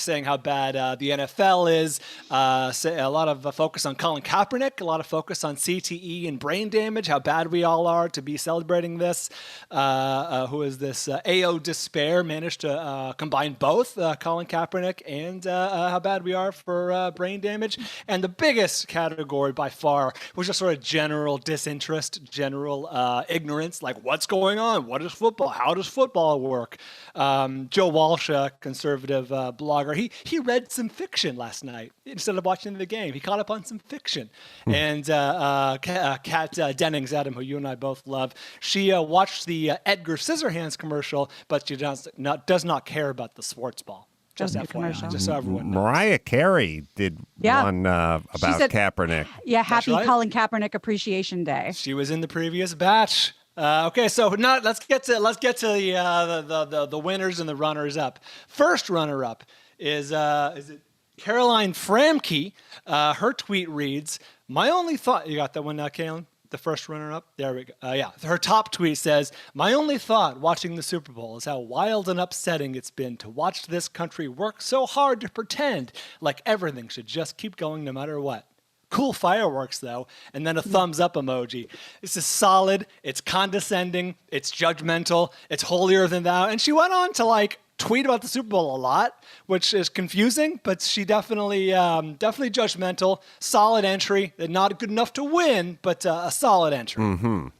saying how bad the NFL is. A lot of focus on Colin Kaepernick, a lot of focus on CTE and brain damage, how bad we all are to be celebrating this. Who is this? AO Despair managed to combine both Colin Kaepernick and how bad we are for brain damage. And the biggest category by far was just sort of general disinterest, general ignorance, like what's going on? What is football? How does football work? Joe Walsh, a conservative blogger, he read some fiction last night instead of watching the game. He caught up on some fiction. And Kat Dennings, Adam, who you and I both love, she watched the Edgar Scissorhands commercial, but she does not care about the sports ball. Just FYI, just so everyone knows. Mariah Carey did one about Kaepernick. Yeah, happy Colin Kaepernick Appreciation Day. She was in the previous batch. Okay, so let's get to the winners and the runners up. First runner up is it Caroline Framke? Her tweet reads, "My only thought." You got that one now, Kaylin? The first runner-up? There we go. Her top tweet says, "My only thought watching the Super Bowl is how wild and upsetting it's been to watch this country work so hard to pretend like everything should just keep going no matter what." Cool fireworks, though, and then a thumbs up emoji. This is solid. It's condescending. It's judgmental. It's holier than thou. And she went on to like tweet about the Super Bowl a lot, which is confusing, but she definitely judgmental. Solid entry. Not good enough to win, but a solid entry.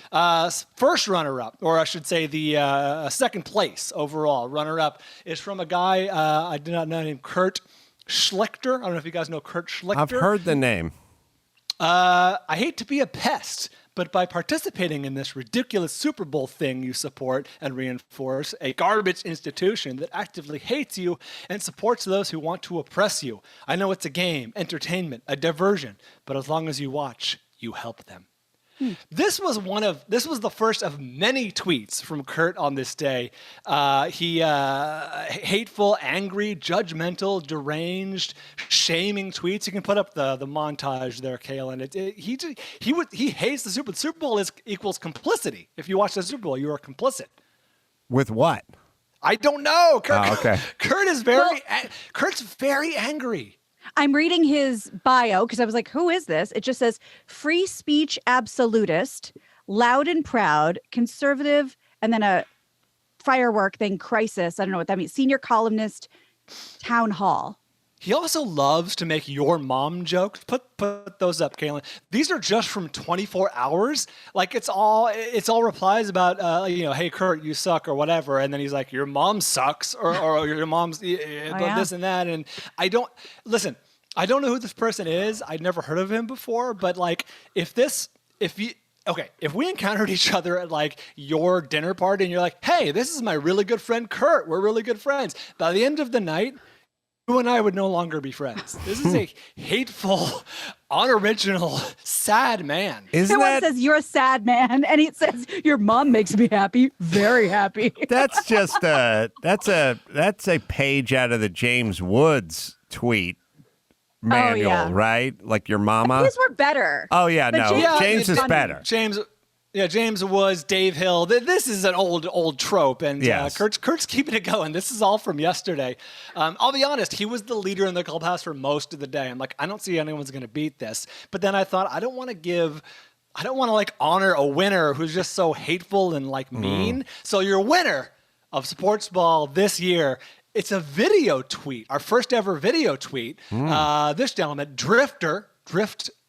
First runner-up, or I should say the second place overall runner-up, is from a guy I did not know named Kurt Schlichter. I don't know if you guys know Kurt Schlichter. I've heard the name. I hate to be a pest, but by participating in this ridiculous Super Bowl thing, you support and reinforce a garbage institution that actively hates you and supports those who want to oppress you. I know it's a game, entertainment, a diversion, but as long as you watch, you help them. This was the first of many tweets from Kurt on this day. He hateful, angry, judgmental, deranged, shaming tweets. You can put up the montage there, Kaylin. He hates the Super Bowl. The Super Bowl equals complicity. If you watch the Super Bowl, you are complicit. With what? I don't know. Okay. Kurt's very angry. I'm reading his bio because I was like, who is this? It just says free speech absolutist, loud and proud, conservative, and then a firework thing, crisis. I don't know what that means. Senior columnist, town hall. He also loves to make your mom jokes. Put those up, Kaylin. These are just from 24 hours. Like it's all replies about hey Kurt, you suck or whatever, and then he's like, your mom sucks or your mom's this and that. And I don't know who this person is. I'd never heard of him before, but like if we encountered each other at like your dinner party and you're like, hey, this is my really good friend Kurt. We're really good friends. By the end of the night, you and I would no longer be friends. This is a hateful, unoriginal, sad man. Someone says you're a sad man, and he says your mom makes me happy, very happy. That's just that's a page out of the James Woods tweet manual, right? Like your mama. These were better. Oh yeah, But no, James is better. James Woods, Dave Hill. This is an old trope, and yes. Kurt's keeping it going. This is all from yesterday. I'll be honest, he was the leader in the clubhouse for most of the day. I'm like, I don't see anyone's going to beat this. But then I thought, I don't want to like honor a winner who's just so hateful and like mean. So your winner of Sportsball this year, it's a video tweet, our first ever video tweet. This gentleman, Driftor,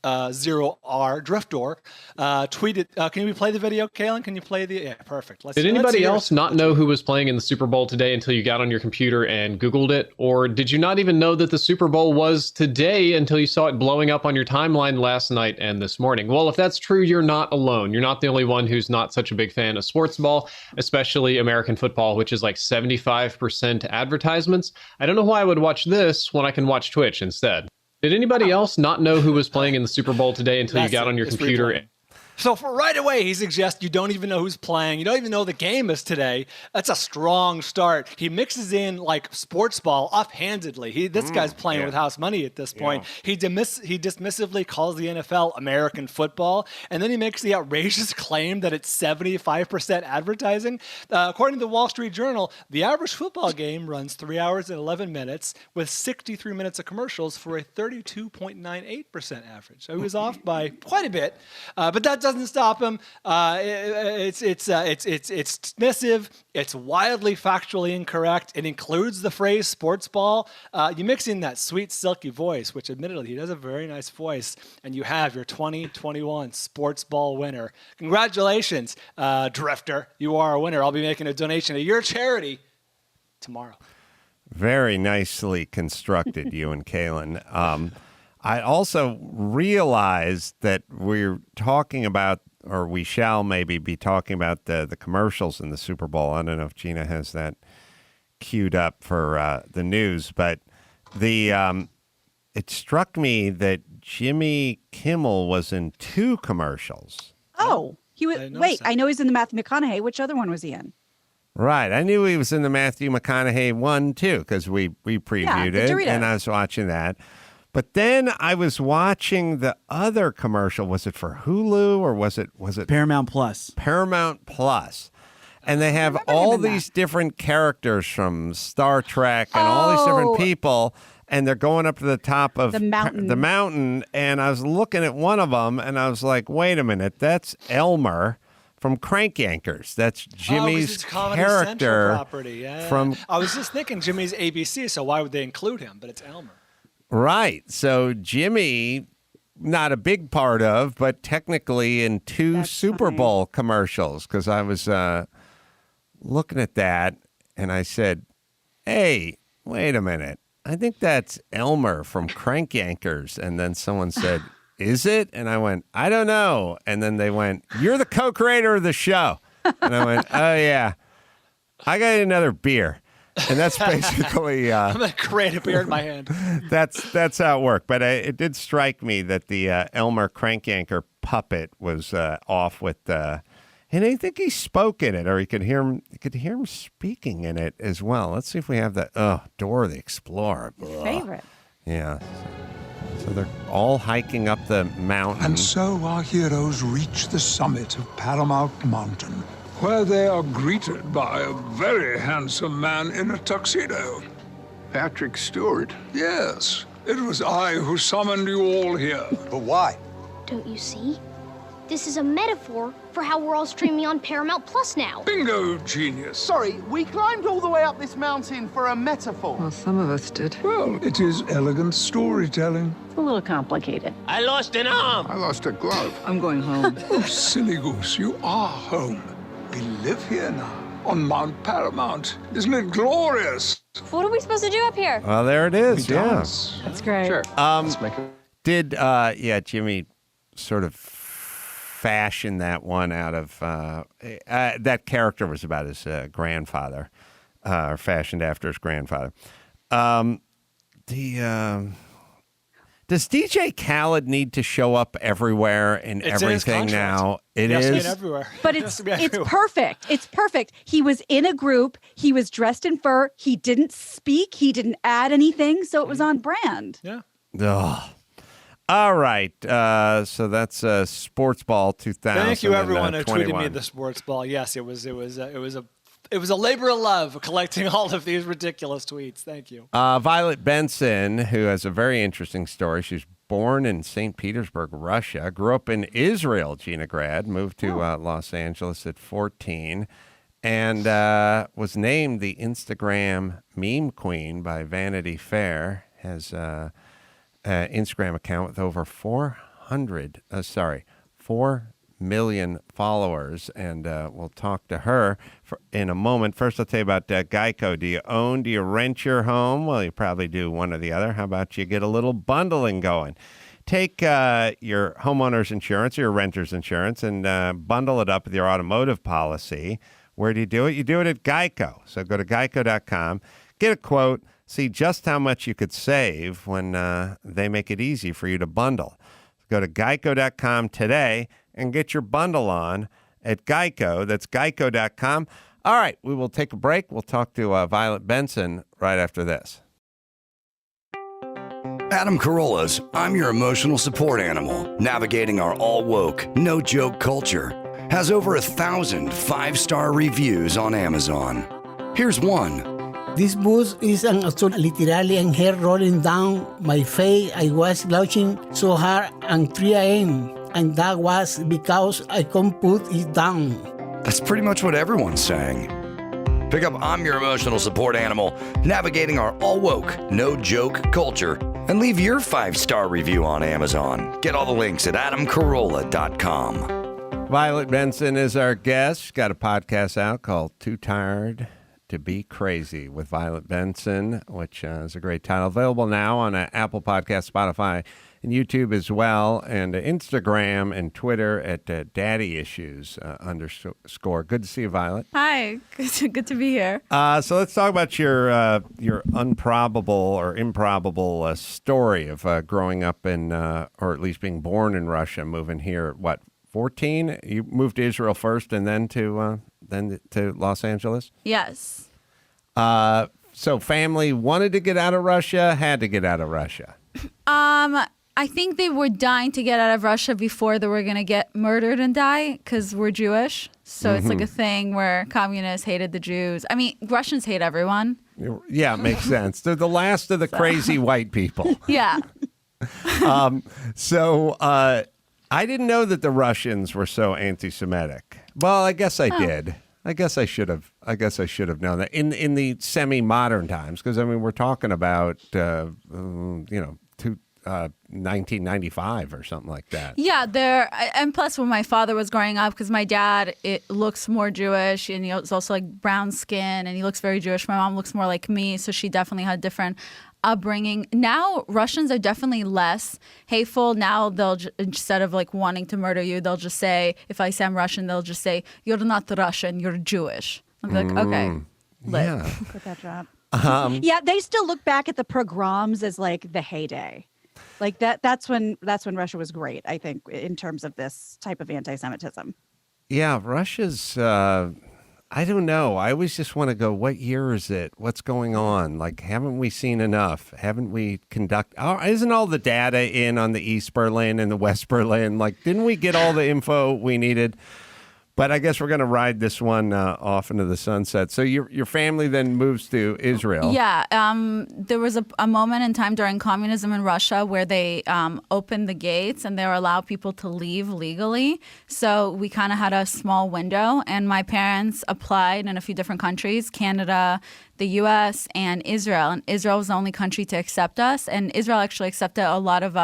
0R Driftor, tweeted. Can we play the video, Kaylin? Can you play the? Yeah, perfect. Did anybody else not know who was playing in the Super Bowl today until you got on your computer and Googled it? Or did you not even know that the Super Bowl was today until you saw it blowing up on your timeline last night and this morning? Well, if that's true, you're not alone. You're not the only one who's not such a big fan of sports ball, especially American football, which is like 75% advertisements. I don't know why I would watch this when I can watch Twitch instead. Did anybody else not know who was playing in the Super Bowl today until you got on your computer? So for right away, he suggests you don't even know who's playing. You don't even know the game is today. That's a strong start. He mixes in like sports ball offhandedly. This guy's playing with house money at this point. He dismissively calls the NFL American football, and then he makes the outrageous claim that it's 75% advertising. According to the Wall Street Journal, the average football game runs 3 hours and 11 minutes with 63 minutes of commercials for a 32.98% average. So he was off by quite a bit, but that doesn't stop him. It's dismissive. It's wildly factually incorrect. It includes the phrase sports ball. You mix in that sweet, silky voice, which admittedly he does a very nice voice, and you have your 2021 sports ball winner. Congratulations, Drifter. You are a winner. I'll be making a donation to your charity tomorrow. Very nicely constructed, you and Kaylin. I also realized that we're talking about, or we shall maybe be talking about the commercials in the Super Bowl. I don't know if Gina has that queued up for the news, but it struck me that Jimmy Kimmel was in 2 commercials. Oh, he was. Wait, I know he's in the Matthew McConaughey. Which other one was he in? Right. I knew he was in the Matthew McConaughey one, too, because we previewed it, Doritos. and I was watching that. But then I was watching the other commercial. Was it for Hulu or was it Paramount Plus? Paramount Plus. And they have all these different characters from Star Trek and all these different people. and they're going up to the top of The mountain. The mountain, and I was looking at one of them, and I was like, "Wait a minute, that's Elmer from Crank Yankers. That's Jimmy's it's Comedy Central character property. Yeah. from." I was just thinking Jimmy's ABC, so why would they include him? But it's Elmer. Right. So Jimmy, not a big part of, but technically in 2 That's Super funny. Bowl commercials, because I was looking at that, and I said, "Hey, wait a minute. I think that's Elmer from Crank Yankers." And then someone said, "Is it?" And I went, "I don't know." And then they went, "You're the co-creator of the show." And I went, "Oh, yeah. I got another beer." And that's basically I'm going to create a beer in my hand. that's how it worked. But it did strike me that the Elmer Crank Yanker puppet was off with and I think he spoke in it, or you could hear him speaking in it as well. Let's see if we have that. Oh, Dora the Explorer. Ugh. Favorite. Yeah. So they're all hiking up the mountain. And so our heroes reach the summit of Paramount Mountain, where they are greeted by a very handsome man in a tuxedo. Patrick Stewart. Yes, it was I who summoned you all here. But why? Don't you see? This is a metaphor for how we're all streaming on Paramount Plus now. Bingo, genius. Sorry, we climbed all the way up this mountain for a metaphor. Well, some of us did. Well, it is elegant storytelling. It's a little complicated. I lost an arm. I lost a glove. I'm going home. Oh, silly goose, you are home. We live here now, on Mount Paramount. Isn't it glorious? What are we supposed to do up here? Well, there it is. We Yeah. dance. That's great. Sure. Let's make it. Did Jimmy sort of fashion that one out of that character was about his grandfather, or fashioned after his grandfather. Does DJ Khaled need to show up everywhere and It's in his everything contract. now? It Yes, is. everywhere. But It has it's to be everywhere. perfect. It's perfect. He was in a group. He was dressed in fur. He didn't speak. He didn't add anything, so it was on brand. Yeah. Ugh. All right. So that's Sportsball 2021. Thank you, everyone who tweeted me the sports ball. Yes, it was a labor of love collecting all of these ridiculous tweets. Thank you. Violet Benson, who has a very interesting story. She was born in St. Petersburg, Russia, grew up in Israel, Gina grad, moved to Los Angeles at 14, and was named the Instagram meme queen by Vanity Fair. Has Instagram account with over 4 million followers, and we'll talk to her in a moment. First, I'll tell you about Geico. Do you rent your home? Well, you probably do one or the other. How about you get a little bundling going? Take your homeowner's insurance or your renter's insurance and bundle it up with your automotive policy. Where do? You do it at Geico. So go to geico.com, get a quote, see just how much you could save when they make it easy for you to bundle. Go to geico.com today and get your bundle on at Geico. That's geico.com. All right, we will take a break. We'll talk to Violet Benson right after this. Adam Carolla's I'm Your Emotional Support Animal, navigating our all-woke, no-joke culture, has over 1,000 5-star reviews on Amazon. Here's one. This booze is literally and hair rolling down my face. I was launching so hard at 3 a.m. and that was because I couldn't put it down. That's pretty much what everyone's saying. Pick up I'm Your Emotional Support Animal, navigating our all-woke, no-joke culture, and leave your 5-star review on Amazon. Get all the links at adamcarolla.com. Violet Benson is our guest. She's got a podcast out called Too Tired to Be Crazy with Violet Benson, which is a great title. Available now on Apple Podcasts, Spotify, and YouTube as well, and Instagram and Twitter at @daddyissues_. Good to see you, Violet. Hi, good to be here. So let's talk about your improbable story of growing up in, or at least being born in Russia, moving here at what, 14? You moved to Israel first, and then to Los Angeles. Yes. So family wanted to get out of Russia, had to get out of Russia. I think they were dying to get out of Russia before they were going to get murdered and die because we're Jewish. So it's like a thing where communists hated the Jews. I mean, Russians hate everyone. Yeah, it makes sense. They're the last of the crazy white people. Yeah. I didn't know that the Russians were so anti-Semitic. Well, I guess I did. I guess I should have known that in the semi-modern times, because I mean we're talking about 1995 or something like that. Yeah, and plus when my father was growing up, because my dad looks more Jewish and he's also like brown skin and he looks very Jewish. My mom looks more like me, so she definitely had different upbringing. Now Russians are definitely less hateful. Now they'll instead of like wanting to murder you, they'll just say, if I say I'm Russian, they'll just say, you're not Russian, you're Jewish. I'm like, okay. Yeah. Good that job. Yeah, they still look back at the pogroms as like the heyday. Like that's when Russia was great, I think, in terms of this type of anti-Semitism. Yeah, Russia's I don't know. I always just want to go, what year is it? What's going on? Like, haven't we seen enough? Haven't we isn't all the data in on the East Berlin and the West Berlin? Like, didn't we get all the info we needed? But I guess we're going to ride this one off into the sunset. So your family then moves to Israel. Yeah. There was a moment in time during communism in Russia where they opened the gates and they were allowed people to leave legally. So we kind of had a small window. And my parents applied in a few different countries, Canada, the U.S., and Israel. And Israel was the only country to accept us. And Israel actually accepted a lot of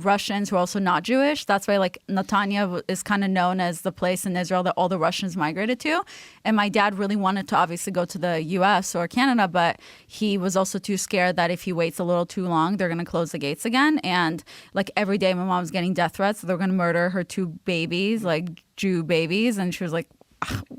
Russians who are also not Jewish. That's why like Netanya is kind of known as the place in Israel that all the Russians migrated to. And my dad really wanted to obviously go to the U.S. or Canada, but he was also too scared that if he waits a little too long, they're going to close the gates again. And like every day my mom's getting death threats. So they're going to murder her 2 babies, like Jew babies. And she was like,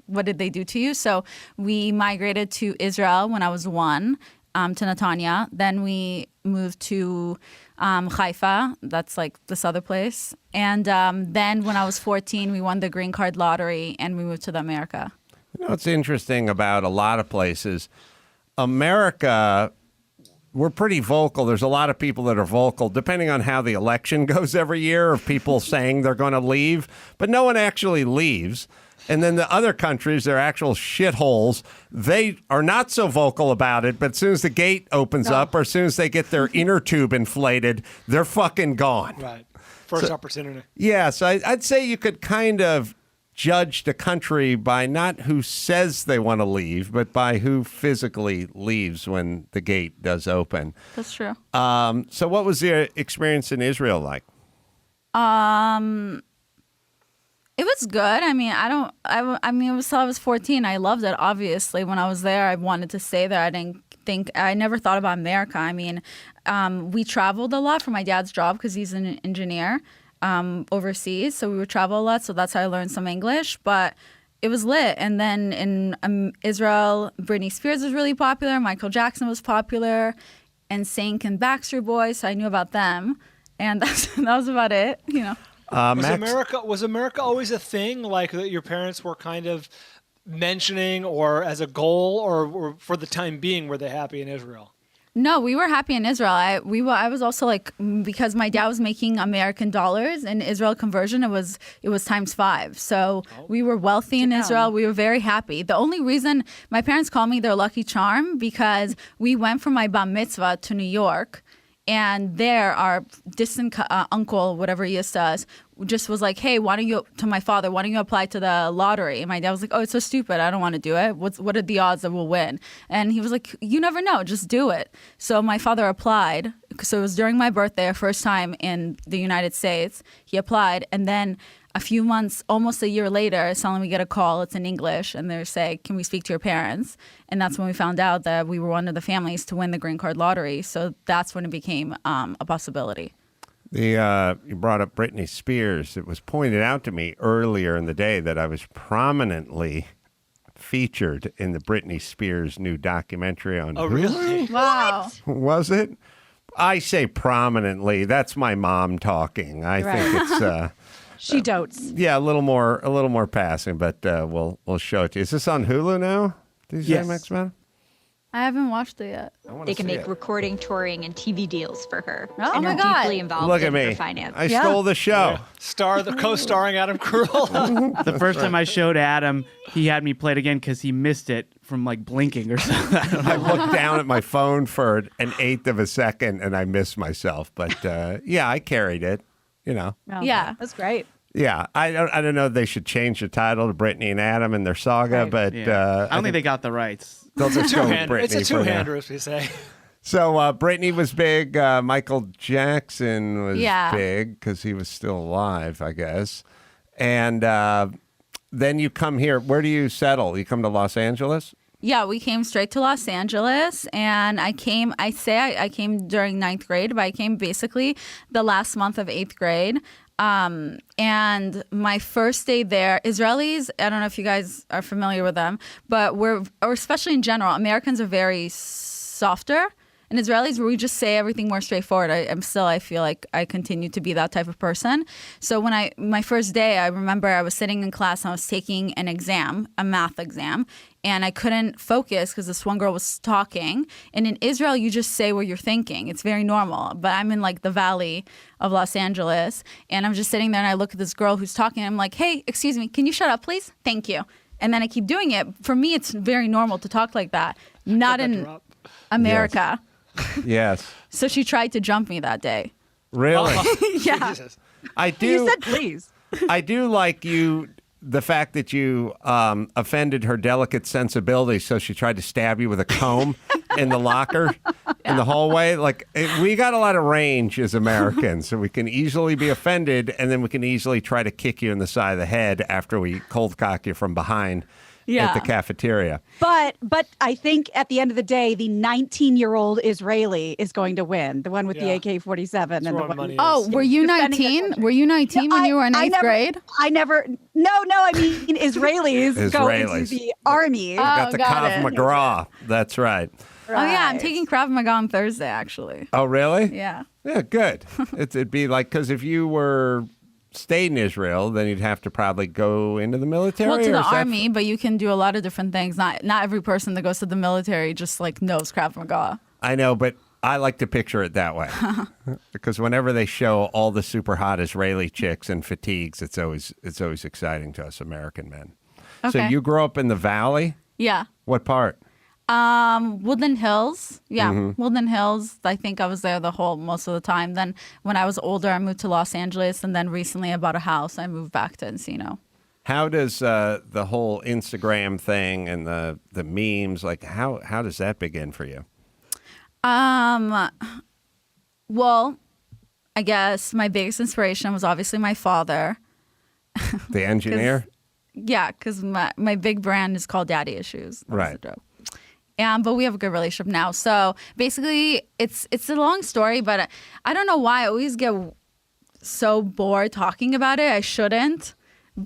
what did they do to you? So we migrated to Israel when I was 1, to Netanya. Then we moved to Haifa. That's like this other place. And then when I was 14, we won the green card lottery and we moved to America. You know what's interesting about a lot of places? America, we're pretty vocal. There's a lot of people that are vocal, depending on how the election goes every year, of people saying they're going to leave, but no one actually leaves. And then the other countries, they're actual shitholes. They are not so vocal about it, but as soon as the gate opens up or as soon as they get their inner tube inflated, they're fucking gone. Right. First opportunity. Yeah, so I'd say you could kind of judge the country by not who says they want to leave, but by who physically leaves when the gate does open. That's true. So what was your experience in Israel like? It was good. I mean, I was 14. I loved it. Obviously, when I was there, I wanted to stay there. I never thought about America. I mean, we traveled a lot for my dad's job because he's an engineer overseas. So we would travel a lot. So that's how I learned some English. But it was lit. And then in Israel, Britney Spears was really popular. Michael Jackson was popular. NSYNC and Backstreet Boys. So I knew about them. And that was about it, you know. Was America always a thing, like that your parents were kind of mentioning or as a goal, or for the time being were they happy in Israel? No, we were happy in Israel. I was also like, because my dad was making American dollars in Israel conversion, it was ×5. So we were wealthy in Israel. We were very happy. The only reason my parents call me their lucky charm because we went for my bar mitzvah to New York. And there, our distant uncle, whatever he is to us, just was like, hey, to my father, why don't you apply to the lottery? And my dad was like, oh, it's so stupid. I don't want to do it. What are the odds that we'll win? And he was like, you never know. Just do it. So my father applied. So it was during my birthday, first time in the United States. He applied. And then a few months, almost a year later, suddenly we get a call. It's in English. And they say, can we speak to your parents? And that's when we found out that we were one of the families to win the green card lottery. So that's when it became a possibility. You brought up Britney Spears. It was pointed out to me earlier in the day that I was prominently featured in the Britney Spears new documentary on Hulu. Oh, really? Wow. Was it? I say prominently. That's my mom talking. I think it's... she dotes. Yeah, a little more passing, but we'll show it to you. Is this on Hulu now? Did you say, Max? I haven't watched it yet. They can make recording, touring, and TV deals for her. Oh and my are God. deeply involved Look in at her me. finance. I stole the show. Co-starring Adam Carolla. The first time I showed Adam, he had me play it again because he missed it from like blinking or something. I looked down at my phone for an eighth of a second and I missed myself. But yeah, I carried it, you know. Oh, Yeah. That's great. Yeah, I don't know if they should change the title to Brittany and Adam and their saga, but Yeah. I don't think they got the rights. they'll just go with Brittany. It's a for now. two-hander, as we say. So Brittany was big. Michael Jackson was Yeah. big because he was still alive, I guess. And then you come here. Where do you settle? You come to Los Angeles? Yeah, we came straight to Los Angeles, and I came during 9th grade, but I came basically the last month of 8th grade. And my first day there, Israelis, I don't know if you guys are familiar with them, but or especially in general, Americans are very softer. And Israelis, we just say everything more straightforward. I feel like I continue to be that type of person. So my first day, I remember I was sitting in class and I was taking an exam, a math exam, and I couldn't focus because this one girl was talking. And in Israel, you just say what you're thinking. It's very normal. But I'm in like the valley of Los Angeles, and I'm just sitting there and I look at this girl who's talking. And I'm like, hey, excuse me, can you shut up, please? Thank you. And then I keep doing it. For me, it's very normal to talk like that. Not in America. Yes. So she tried to jump me that day. Really? Yeah. I do. You said please. I do like the fact that you offended her delicate sensibility, so she tried to stab you with a comb in the locker in the hallway. Like, we got a lot of range as Americans, so we can easily be offended, and then we can easily try to kick you in the side of the head after we cold cock you from behind at the cafeteria. But I think at the end of the day, the 19-year-old Israeli is going to win. The one with the AK-47 and the one. Oh, were you 19? Were you 19 when you were in 8th grade? No, I mean Israelis go into the army. We got the Krav Maga. That's right. Oh yeah, I'm taking Krav Maga on Thursday actually. Oh really? Yeah. Yeah, good. It'd be like, because if you were stayed in Israel, then you'd have to probably go into the military. Well, to the army, but you can do a lot of different things. Not every person that goes to the military just like knows Krav Maga. I know, but I like to picture it that way because whenever they show all the super hot Israeli chicks in fatigues, it's always exciting to us American men. Okay. So you grew up in the Valley? Yeah. What part? Woodland Hills. Yeah, Mm-hmm. Woodland Hills. I think I was there most of the time. Then when I was older, I moved to Los Angeles, and then recently I bought a house. I moved back to Encino. How does the whole Instagram thing and the memes, like how does that begin for you? Well, I guess my biggest inspiration was obviously my father. The engineer? Yeah, because my big brand is called Daddy Issues. That was Right. the joke. But we have a good relationship now. So basically, it's a long story, but I don't know why I always get so bored talking about it. I shouldn't,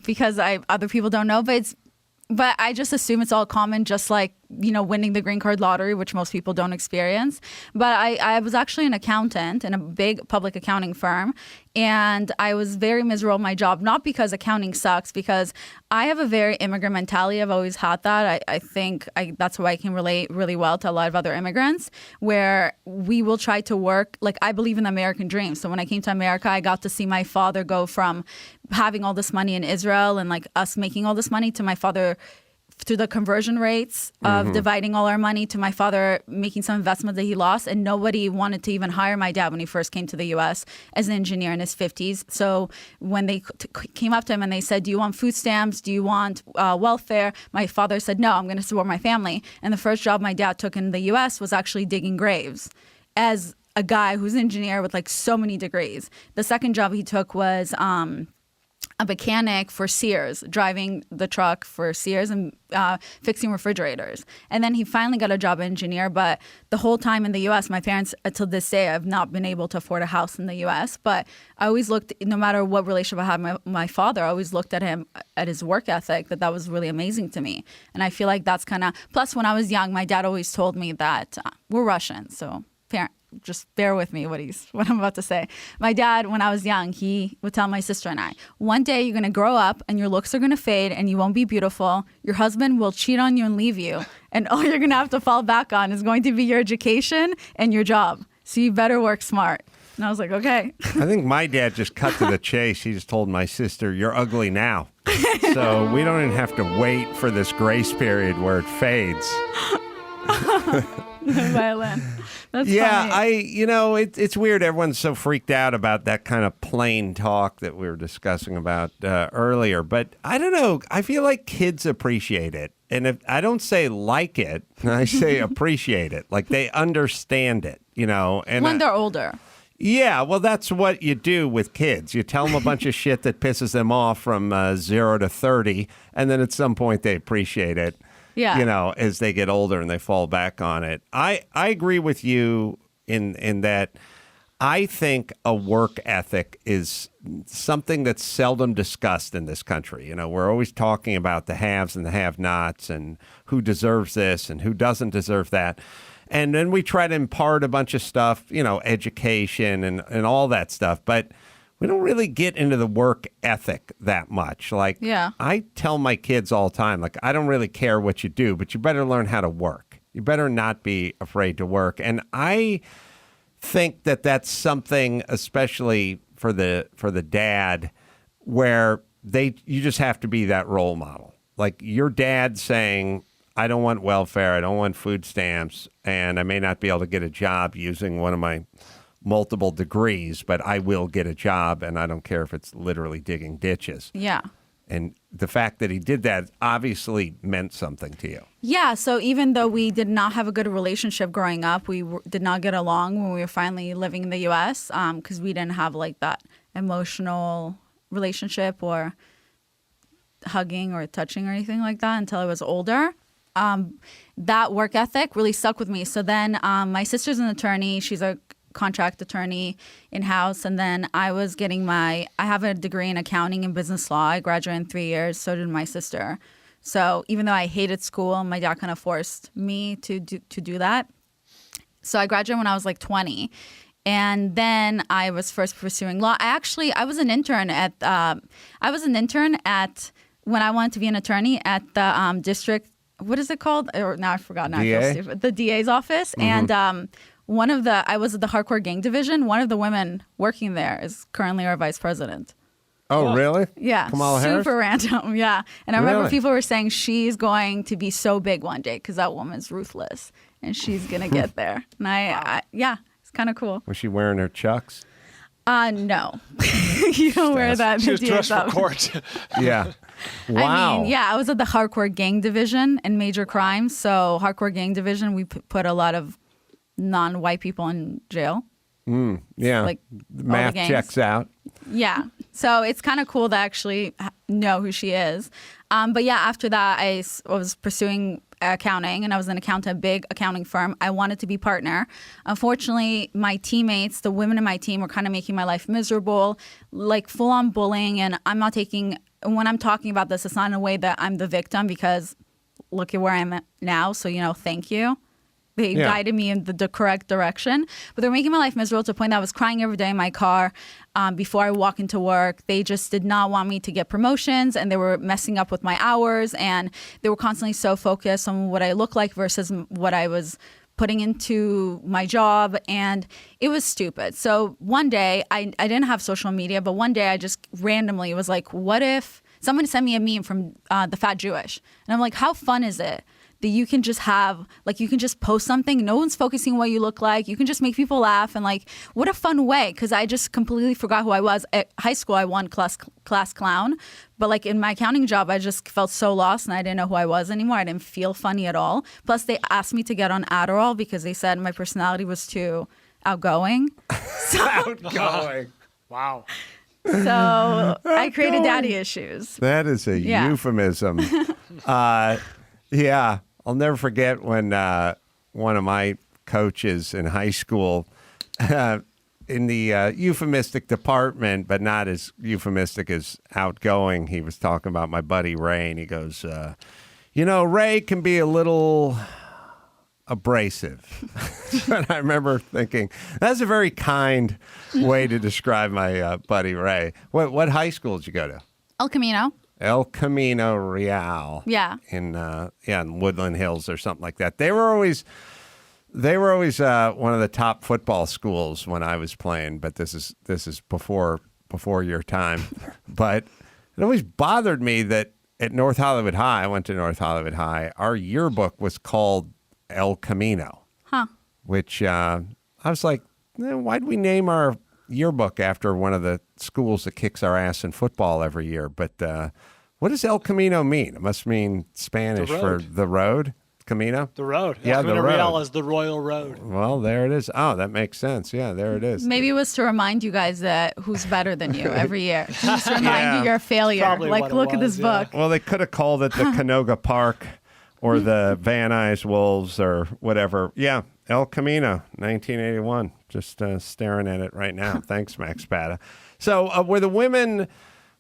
because other people don't know. But I just assume it's all common, just like, winning the green card lottery, which most people don't experience. But I was actually an accountant in a big public accounting firm, and I was very miserable at my job, not because accounting sucks, because I have a very immigrant mentality. I've always had that. I think that's why I can relate really well to a lot of other immigrants, where we will try to work. Like, I believe in the American dream. So when I came to America, I got to see my father go from having all this money in Israel and like us making all this money to my father to the conversion rates of dividing all our money, to my father making some investments that he lost. And nobody wanted to even hire my dad when he first came to the U.S. as an engineer in his 50s. So when they came up to him and they said, do you want food stamps? Do you want welfare? My father said, no, I'm going to support my family. And the first job my dad took in the U.S. was actually digging graves as a guy who's an engineer with like so many degrees. The second job he took was a mechanic for Sears, driving the truck for Sears and fixing refrigerators. And then he finally got a job engineer. But the whole time in the U.S., my parents, until this day, have not been able to afford a house in the U.S. But I always looked, no matter what relationship I had with my father, I always looked at him, at his work ethic, that was really amazing to me. And I feel like that's kind of, plus when I was young, my dad always told me that we're Russian. So just bear with me what I'm about to say. My dad, when I was young, he would tell my sister and I, one day you're going to grow up and your looks are going to fade and you won't be beautiful. Your husband will cheat on you and leave you. And all you're going to have to fall back on is going to be your education and your job. So you better work smart. And I was like, okay. I think my dad just cut to the chase. He just told my sister, you're ugly now. So we don't even have to wait for this grace period where it fades. Violin. That's yeah, funny. It's weird. Everyone's so freaked out about that kind of plain talk that we were discussing about earlier. But I don't know. I feel like kids appreciate it. And if I don't say like it, I say appreciate it. Like they understand it, And when they're older. Yeah, well, that's what you do with kids. You tell them a bunch of shit that pisses them off from 0 to 30, and then at some point they appreciate it. Yeah. As they get older and they fall back on it. I agree with you in that I think a work ethic is something that's seldom discussed in this country. We're always talking about the haves and the have-nots and who deserves this and who doesn't deserve that. And then we try to impart a bunch of stuff, education and all that stuff. But we don't really get into the work ethic that much. Like, I tell my kids all the time, like, I don't really care what you do, but you better learn how to work. You better not be afraid to work. And I think that that's something, especially for the dad, where you just have to be that role model. Like your dad saying, I don't want welfare, I don't want food stamps, and I may not be able to get a job using one of my multiple degrees, but I will get a job, and I don't care if it's literally digging ditches. Yeah. And the fact that he did that obviously meant something to you. Yeah, so even though we did not have a good relationship growing up, we did not get along when we were finally living in the U.S. Because we didn't have like that emotional relationship or hugging or touching or anything like that until I was older. That work ethic really stuck with me. So then my sister's an attorney. She's a contract attorney in-house. And then I have a degree in accounting and business law. I graduated in 3 years. So did my sister. So even though I hated school, my dad kind of forced me to do that. So I graduated when I was like 20. And then I was first pursuing law. I was an intern at when I wanted to be an attorney at the district. What is it called? Or now I forgot. Now DA? I feel stupid. The DA's office. Mm-hmm. And I was at the hardcore gang division. One of the women working there is currently our vice president. Oh, really? Yeah. Kamala Harris? Super random. Yeah. And I remember Really? people were saying she's going to be so big one day because that woman's ruthless and she's going to get there. And yeah, it's kind of cool. Was she wearing her Chucks? No. You don't wear that. She was dressed for court. Yeah. Wow. I mean, yeah, I was at the hardcore gang division in major crimes. So hardcore gang division, we put a lot of non-white people in jail. Yeah. Like math checks out. Yeah. So it's kind of cool to actually know who she is. But yeah, after that, I was pursuing accounting and I was an accountant at a big accounting firm. I wanted to be partner. Unfortunately, my teammates, the women in my team were kind of making my life miserable, like full on bullying. And when I'm talking about this, it's not in a way that I'm the victim because look at where I'm at now. So, thank you. They guided me in the correct direction. But they're making my life miserable to the point that I was crying every day in my car before I walk into work. They just did not want me to get promotions, and they were messing up with my hours. And they were constantly so focused on what I look like versus what I was putting into my job. And it was stupid. So one day, I didn't have social media, but one day I just randomly was like, what if someone sent me a meme from the Fat Jewish? And I'm like, how fun is it that you can just you can just post something. No one's focusing on what you look like. You can just make people laugh. And like, what a fun way. Because I just completely forgot who I was. At high school, I won class clown. But like in my accounting job, I just felt so lost and I didn't know who I was anymore. I didn't feel funny at all. Plus, they asked me to get on Adderall because they said my personality was too outgoing. Outgoing. Wow. So I created daddy issues. That is a euphemism. Yeah. I'll never forget when one of my coaches in high school, in the euphemistic department, but not as euphemistic as outgoing, he was talking about my buddy Ray, and he goes, Ray can be a little abrasive. And I remember thinking, that's a very kind way to describe my buddy Ray. What high school did you go to? El Camino. El Camino Real. Yeah. In Woodland Hills or something like that. They were always one of the top football schools when I was playing, but this is before your time. But it always bothered me that at North Hollywood High, I went to North Hollywood High, our yearbook was called El Camino. Huh. Which I was like, why'd we name our yearbook after one of the schools that kicks our ass in football every year? But what does El Camino mean? It must mean Spanish for the road. Camino? The road. Yeah, El Camino the road. Real is the royal road. Well, there it is. Oh, that makes sense. Yeah, there it is. Maybe it was to remind you guys that who's better than you every year. Just to remind you you're a failure. Probably Like, what it look at was, this book. Well, they could have called it the Canoga Park or the Van Nuys Wolves or whatever. Yeah, El Camino, 1981. Just staring at it right now. Thanks, Max Pata. So were the women...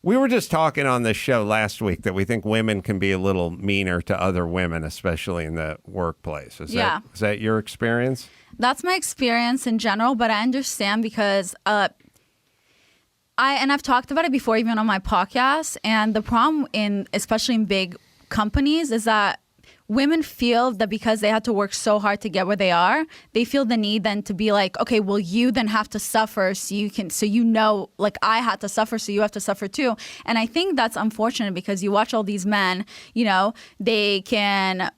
We were just talking on this show last week that we think women can be a little meaner to other women, especially in the workplace. Is that your experience? That's my experience in general, but I understand because I've talked about it before, even on my podcast. And the problem especially in big companies, is that women feel that because they had to work so hard to get where they are, they feel the need then to be like, okay, well, you then have to suffer like I had to suffer, so you have to suffer too. And I think that's unfortunate because you watch all these men, they can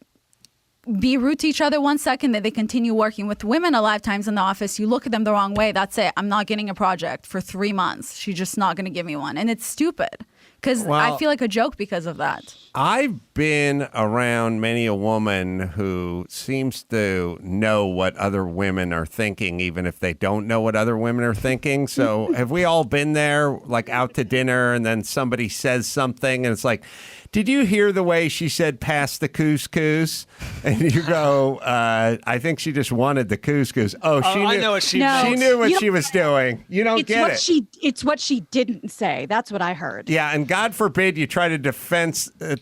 be rude to each other 1 second, then they continue working. With women a lot of times in the office, you look at them the wrong way, that's it. I'm not getting a project for 3 months. She's just not going to give me one. And it's stupid. Because I feel like a joke because of that. I've been around many a woman who seems to know what other women are thinking, even if they don't know what other women are thinking. So have we all been there, like out to dinner, and then somebody says something, and it's like, did you hear the way she said pass the couscous? And you go, I think she just wanted the couscous. Oh, she knew. I know what she meant. She knew what she was doing. You don't get it. It's what she didn't say. That's what I heard. Yeah, and God forbid you try to defend the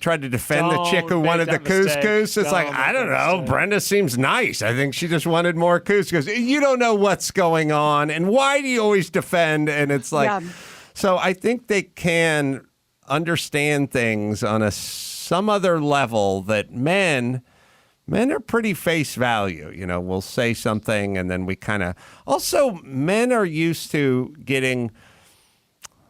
chick who wanted the couscous. It's like, I don't know. Brenda seems nice. I think she just wanted more couscous. You don't know what's going on, and why do you always defend? And it's like, so I think they can understand things on some other level that men are pretty face value. We'll say something, and then we kind of also men are used to getting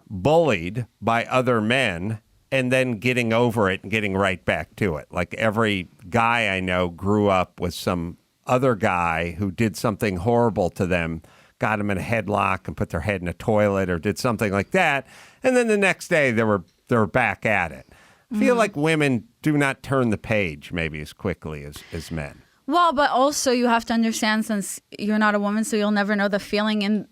bullied by other men and then getting over it and getting right back to it. Like every guy I know grew up with some other guy who did something horrible to them, got him in a headlock and put their head in a toilet or did something like that. And then the next day they were back at it. I feel like women do not turn the page maybe as quickly as men. Well, but also you have to understand, since you're not a woman, so you'll never know the feeling in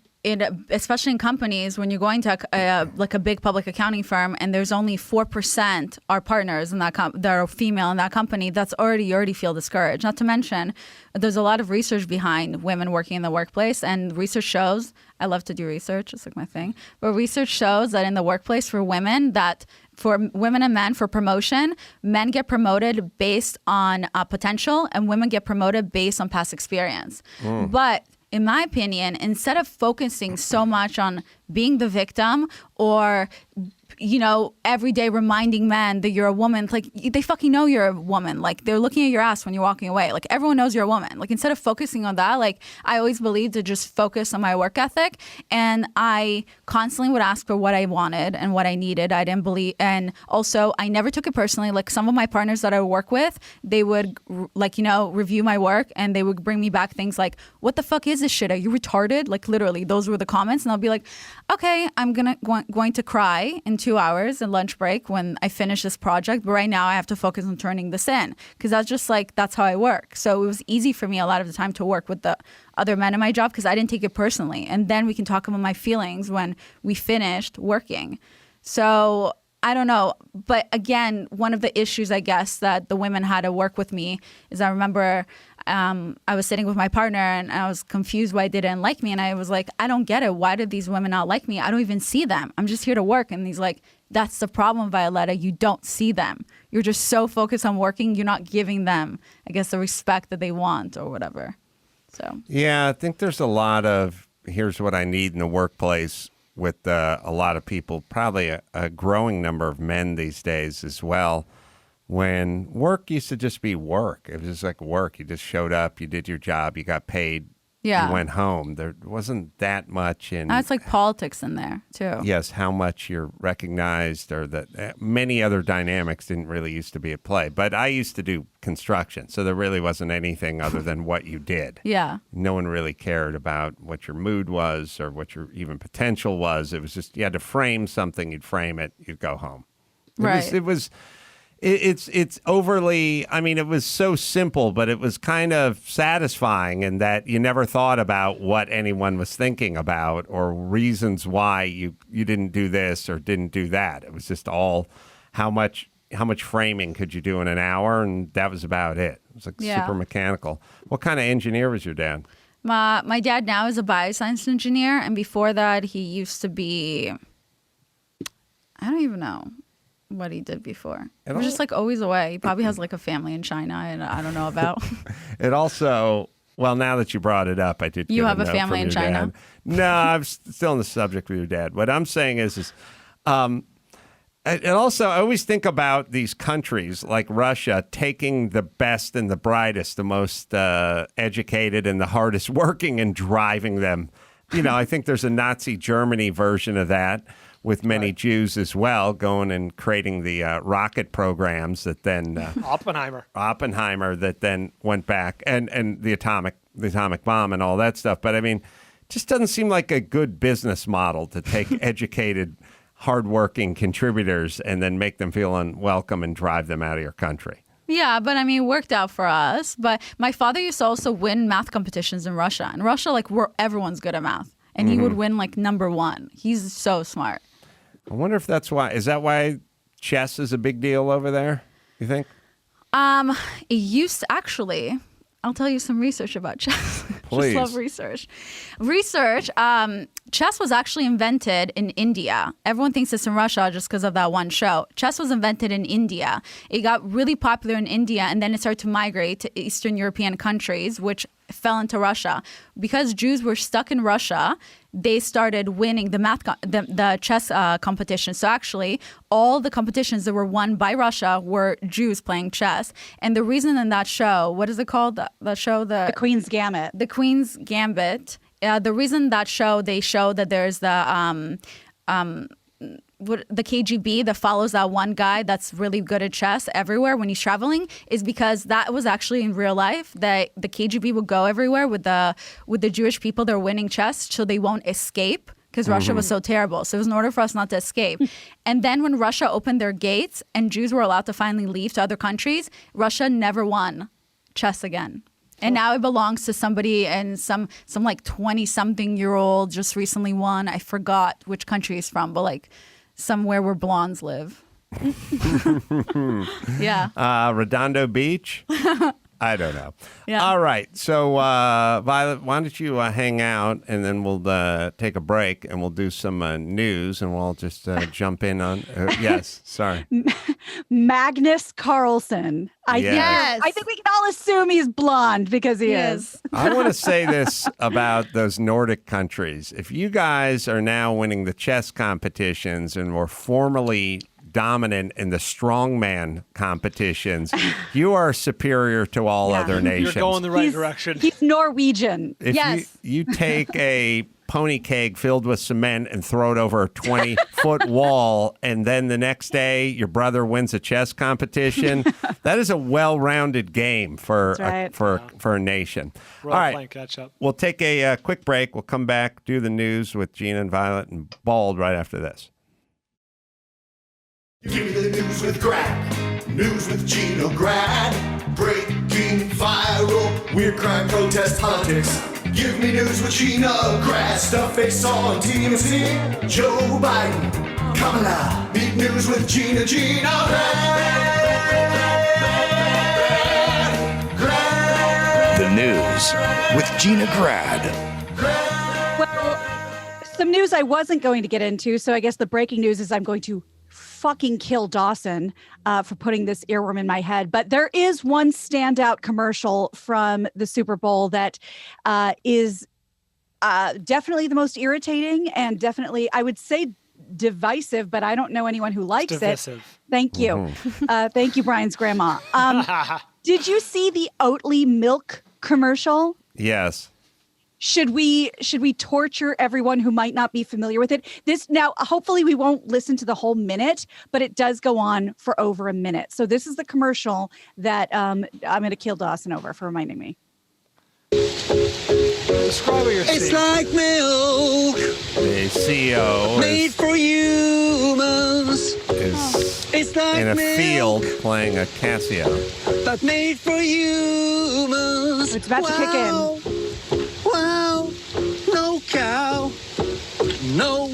especially in companies, when you're going to a big public accounting firm and there's only 4% are partners in that that are female in that company, you already feel discouraged. Not to mention, there's a lot of research behind women working in the workplace, and research shows, I love to do research, it's like my thing, but research shows that in the workplace for women and men for promotion, men get promoted based on potential and women get promoted based on past experience. But in my opinion, instead of focusing so much on being the victim or, every day reminding men that you're a woman, like they fucking know you're a woman. Like they're looking at your ass when you're walking away. Like everyone knows you're a woman. Like instead of focusing on that, like I always believed to just focus on my work ethic. And I constantly would ask for what I wanted and what I needed. I didn't believe. And also I never took it personally. Like some of my partners that I work with, they would review my work and they would bring me back things like, what the fuck is this shit? Are you retarded? Like literally those were the comments. And I'll be like, okay, I'm going to cry in 2 hours and lunch break when I finish this project. But right now I have to focus on turning this in because that's how I work. So it was easy for me a lot of the time to work with the other men in my job because I didn't take it personally. And then we can talk about my feelings when we finished working. So I don't know. But again, one of the issues, I guess, that the women had to work with me is I remember I was sitting with my partner and I was confused why they didn't like me. And I was like, I don't get it. Why did these women not like me? I don't even see them. I'm just here to work. And he's like, That's the problem, Violetta. You don't see them. You're just so focused on working, you're not giving them, I guess, the respect that they want or whatever. So yeah, I think there's a lot of here's what I need in the workplace with a lot of people, probably a growing number of men these days as well. When work used to just be work. It was just like work. You just showed up, you did your job, you got paid, yeah. You went home. There wasn't that much in... Now it's like politics in there, too. Yes, how much you're recognized or that many other dynamics didn't really used to be at play. But I used to do construction, so there really wasn't anything other than what you did. Yeah. No one really cared about what your mood was or what your even potential was. It was just you had to frame something, you'd frame it, you'd go home. It's overly, I mean, it was so simple, but it was kind of satisfying in that you never thought about what anyone was thinking about or reasons why you didn't do this or didn't do that. It was just all how much framing could you do in an hour, and that was about it. It was like super mechanical. What kind of engineer was your dad? My dad now is a bioscience engineer, and before that he used to be, I don't even know what he did before. He was just like always away. He probably has like a family in China and I don't know about. It also, well, now that you brought it up, I did. You get have a note family from in your China? dad. No, I'm still on the subject with your dad. What I'm saying is and also I always think about these countries like Russia taking the best and the brightest, the most educated and the hardest working and driving them. You know, I think there's a Nazi Germany version of that, with many Jews as well, going and creating the rocket programs that then Oppenheimer that then went back and the atomic bomb and all that stuff. But I mean, it just doesn't seem like a good business model to take educated, hardworking contributors and then make them feel unwelcome and drive them out of your country. Yeah, but I mean, it worked out for us. But my father used to also win math competitions in Russia. In Russia, like, everyone's good at math. And he would win like #1. He's so smart. I wonder if that's why. Is that why chess is a big deal over there, you think? It used to, actually, I'll tell you some research about chess. Please. Just love research. Chess was actually invented in India. Everyone thinks it's in Russia just because of that one show. Chess was invented in India. It got really popular in India, and then it started to migrate to Eastern European countries, which fell into Russia. Because Jews were stuck in Russia, they started winning the chess competition. So actually, all the competitions that were won by Russia were Jews playing chess. And the reason in that show, what is it called? The show, the Queen's Gambit. The Queen's Gambit. The reason that show, they show that there's the KGB that follows that one guy that's really good at chess everywhere when he's traveling, is because that was actually in real life, that the KGB would go everywhere with the Jewish people that are winning chess so they won't escape, because Russia was so terrible. So it was in order for us not to escape. And then when Russia opened their gates and Jews were allowed to finally leave to other countries, Russia never won chess again. And now it belongs to somebody, and some like 20-something-year-old just recently won. I forgot which country he's from, but like somewhere where blondes live. Yeah. Redondo Beach? I don't know. Yeah. All right. So, Violet, why don't you hang out, and then we'll take a break, and we'll do some news, and we'll just jump in on... yes, sorry. Magnus Carlsen. I think we can all assume he's blonde because he is. I want to say this about those Nordic countries. If you guys are now winning the chess competitions and were formerly dominant in the strongman competitions, you are superior to all other nations. You're going the right direction. He's Norwegian. If you take a pony keg filled with cement and throw it over a 20-foot wall, and then the next day your brother wins a chess competition, that is a well-rounded game for a nation. We're all all right, playing catch up. We'll take a quick break. We'll come back, do the news with Gina and Violet and Bald right after this. Give me the news with Grad, news with Gino Grad, breaking, viral, weird crime, protest, politics. Give me news with Gino Grad, stuff they saw on TMZ, Joe Biden, Kamala, meet news with Gina Grad. The news with Gina Grad. Well, some news I wasn't going to get into, so I guess the breaking news is I'm going to fucking kill Dawson for putting this earworm in my head. But there is one standout commercial from the Super Bowl that is definitely the most irritating and definitely, I would say, divisive, but I don't know anyone who likes it. Thank you. Thank you, Brian's grandma. Did you see the Oatly milk commercial? Yes. Should we torture everyone who might not be familiar with it? This now, hopefully we won't listen to the whole minute, but it does go on for over a minute. So this is the commercial that I'm going to kill Dawson over for reminding me. Describe what you're seeing. It's like milk. The CEO made for humans. is like in a milk. field playing a Casio. But made for humans. It's about to kick in. Wow, no cow. No.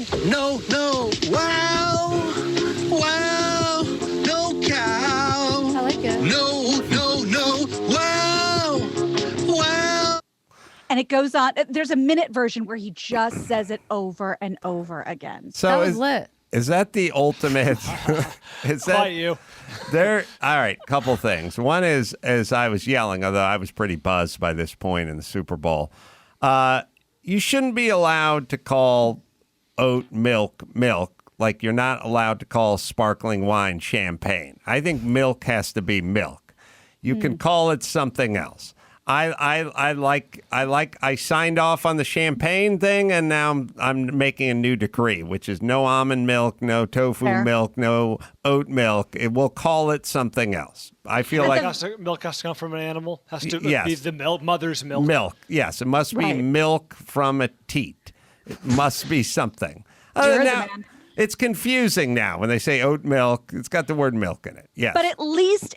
Wow, no cow. I like it. No. Wow. And it goes on. There's a minute version where he just says it over and over again. So That was lit. Is that the ultimate? Is that Quiet you. there? All right, couple things. One is, as I was yelling, although I was pretty buzzed by this point in the Super Bowl, you shouldn't be allowed to call oat milk like you're not allowed to call sparkling wine champagne. I think milk has to be milk. You can call it something else. I signed off on the champagne thing, and now I'm making a new decree, which is no almond milk, no tofu milk, no oat milk. We'll call it something else. I feel like milk has to come from an animal. Has to Yes. be the mother's milk. Milk, yes, it must be milk from a teat. It must be something. You're the Now, man. it's confusing now when they say oat milk. It's got the word milk in it. Yes, But at least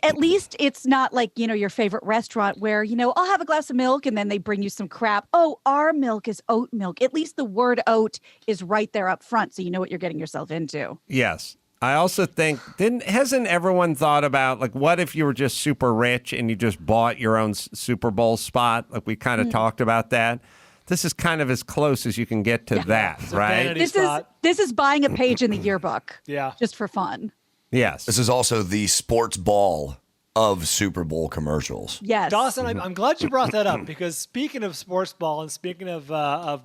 it's not like, your favorite restaurant where, I'll have a glass of milk and then they bring you some crap. Oh, our milk is oat milk. At least the word oat is right there up front, so you know what you're getting yourself into. yes. I also think hasn't everyone thought about, like, what if you were just super rich and you just bought your own Super Bowl spot? Like, we kind of talked about that. This is kind of as close as you can get to that, right? This is buying a page in the yearbook. Yeah. Just for fun. Yes. This is also the sports ball of Super Bowl commercials. Yes. Dawson, I'm glad you brought that up because speaking of sports ball and speaking of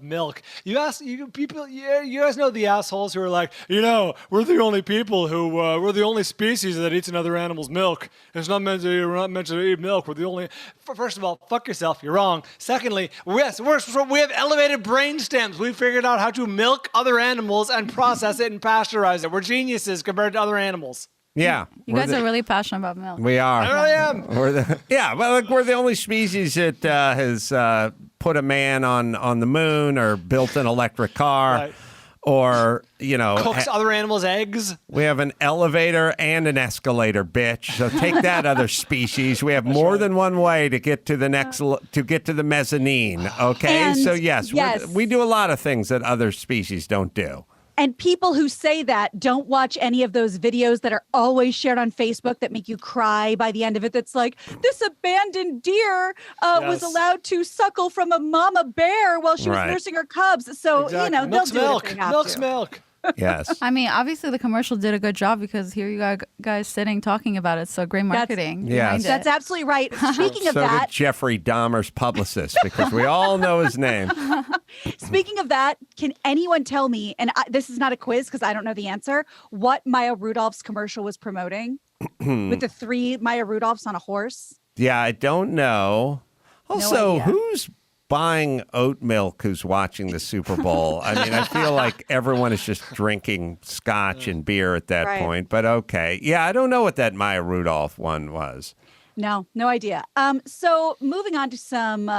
milk, you guys know the assholes who are like, we're the only people who we're the only species that eats another animal's milk. We're not meant to eat milk. We're the only. First of all, fuck yourself. You're wrong. Secondly, we have elevated brain stems. We figured out how to milk other animals and process it and pasteurize it. We're geniuses compared to other animals. Yeah. You guys are really passionate about milk. We are. I really am. We're the only species that has put a man on the moon or built an electric car. Right. Or, Cooks other animals' eggs. We have an elevator and an escalator, bitch. So take that, other species. We have more than one way to get to the the mezzanine. Okay, And so yes. We do a lot of things that other species don't do. And people who say that don't watch any of those videos that are always shared on Facebook that make you cry by the end of it. That's like, this abandoned deer was allowed to suckle from a mama bear while she was nursing her cubs. So, Exactly. they'll Milk's do milk. it if they have Milk's to. milk. Yes. I mean, obviously the commercial did a good job because here you got guys sitting talking about it. So great marketing. Yes. That's absolutely right. Speaking of So that, did Jeffrey Dahmer's publicist, because we all know his name. speaking of that, can anyone tell me, and this is not a quiz because I don't know the answer, what Maya Rudolph's commercial was promoting with the 3 Maya Rudolphs on a horse? Yeah, I don't know. Also, idea. who's buying oat milk who's watching the Super Bowl? I mean, I feel like everyone is just drinking scotch and beer at that point, but okay. Yeah, I don't know what that Maya Rudolph one was. No idea. So moving on to some,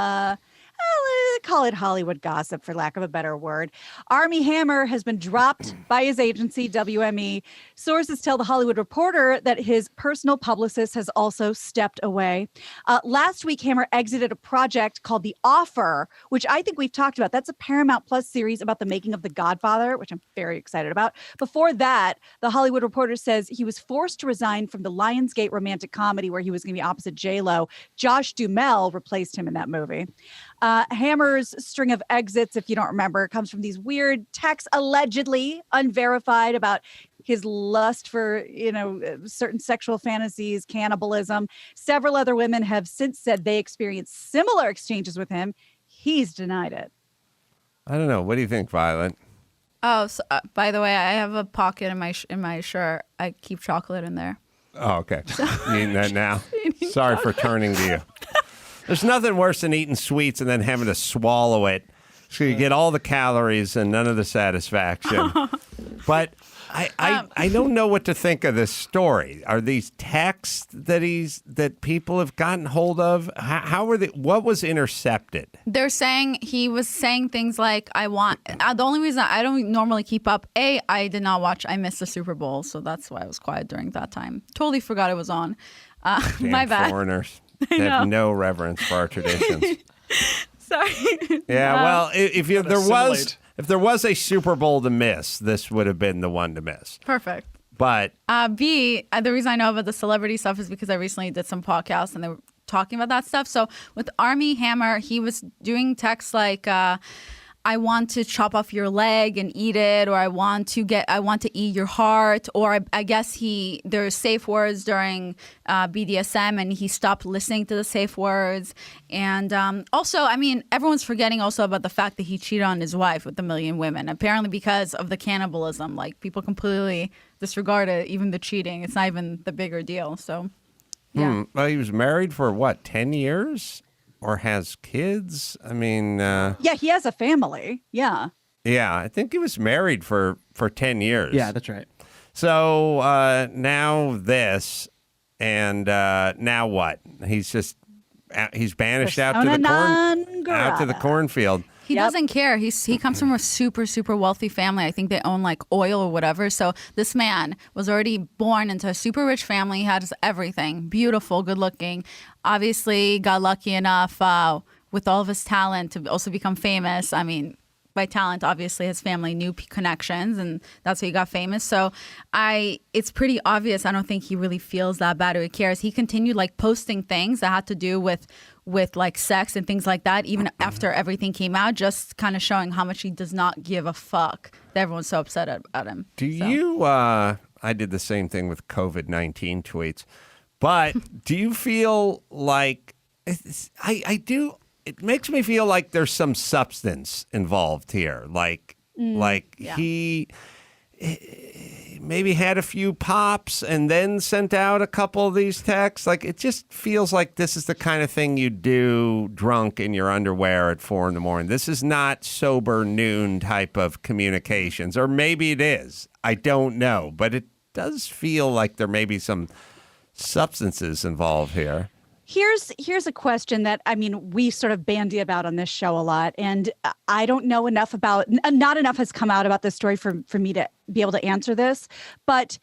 call it Hollywood gossip for lack of a better word. Armie Hammer has been dropped by his agency, WME. Sources tell The Hollywood Reporter that his personal publicist has also stepped away. Last week, Hammer exited a project called The Offer, which I think we've talked about. That's a Paramount Plus series about the making of The Godfather, which I'm very excited about. Before that, The Hollywood Reporter says he was forced to resign from the Lionsgate romantic comedy where he was going to be opposite J-Lo. Josh Duhamel replaced him in that movie. Hammer's string of exits, if you don't remember, comes from these weird texts, allegedly unverified, about his lust for, certain sexual fantasies, cannibalism. Several other women have since said they experienced similar exchanges with him. He's denied it. I don't know. What do you think, Violet? Oh, so, by the way, I have a pocket in my shirt. I keep chocolate in there. Oh, okay. You eating that now? Sorry for turning to you. There's nothing worse than eating sweets and then having to swallow it. So you get all the calories and none of the satisfaction. But I don't know what to think of this story. Are these texts that people have gotten hold of? How were they? What was intercepted? They're saying he was saying things like, "I want." The only reason I don't normally keep up, I did not watch. I missed the Super Bowl, so that's why I was quiet during that time. Totally forgot it was on. My bad. Foreigners. They have no reverence for our traditions. Sorry. Yeah, well, if there was a Super Bowl to miss, this would have been the one to miss. Perfect. But the reason I know about the celebrity stuff is because I recently did some podcasts and they were talking about that stuff. So with Armie Hammer, he was doing texts like, I want to chop off your leg and eat it, or I want to eat your heart, or I guess there's safe words during BDSM and he stopped listening to the safe words. And also, I mean, everyone's forgetting also about the fact that he cheated on his wife with 1 million women, apparently because of the cannibalism. Like, people completely disregarded even the cheating. It's not even the bigger deal. So, yeah. Well, he was married for what, 10 years? Or has kids? I mean... yeah, he has a family. Yeah. Yeah, I think he was married for 10 years. Yeah, that's right. So now this, and now what? He's banished out to the cornfield. He doesn't care. He comes from a super, super wealthy family. I think they own like oil or whatever. So this man was already born into a super rich family. He has everything. Beautiful, good looking. Obviously got lucky enough with all of his talent to also become famous. I mean, by talent, obviously his family knew connections and that's why he got famous. So it's pretty obvious. I don't think he really feels that bad or he cares. He continued like posting things that had to do with like sex and things like that, even after everything came out, just kind of showing how much he does not give a fuck that everyone's so upset at him. I did the same thing with COVID-19 tweets, but do you feel like, I do, it makes me feel like there's some substance involved here. He maybe had a few pops and then sent out a couple of these texts. Like, it just feels like this is the kind of thing you do drunk in your underwear at 4 a.m. This is not sober noon type of communications, or maybe it is. I don't know, but it does feel like there may be some substances involved here. Here's a question that, I mean, we sort of bandy about on this show a lot, and I don't know enough about, not enough has come out about this story for me to be able to answer this, but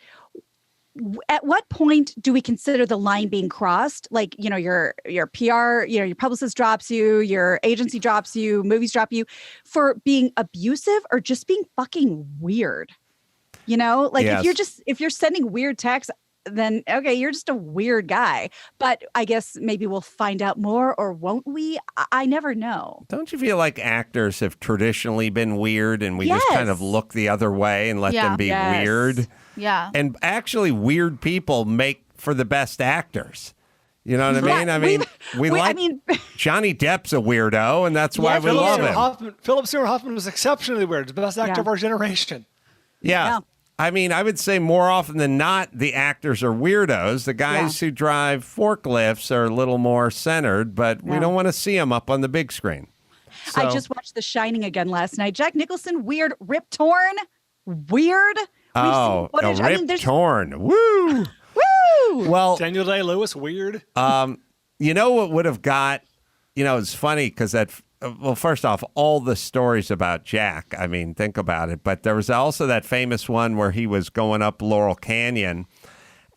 at what point do we consider the line being crossed? Like, your PR, your publicist drops you, your agency drops you, movies drop you for being abusive or just being fucking weird. Yes. if you're sending weird texts, then okay, you're just a weird guy. But I guess maybe we'll find out more, or won't we? I never know. Don't you feel like actors have traditionally been weird and we just kind of look the other way and let them be weird? Yeah. And actually, weird people make for the best actors. You know what I mean? I mean, Johnny Depp's a weirdo, and that's why we love him. Philip Seymour Hoffman was exceptionally weird. The best actor of our generation. Yeah. I mean, I would say more often than not, the actors are weirdos. The guys who drive forklifts are a little more centered, but we don't want to see them up on the big screen. So, I just watched The Shining again last night. Jack Nicholson, weird. Rip Torn, weird. Rip Torn. Woo! Woo! Well, Daniel Day-Lewis, weird. You know what would have got, it's funny because first off, all the stories about Jack, I mean, think about it. But there was also that famous one where he was going up Laurel Canyon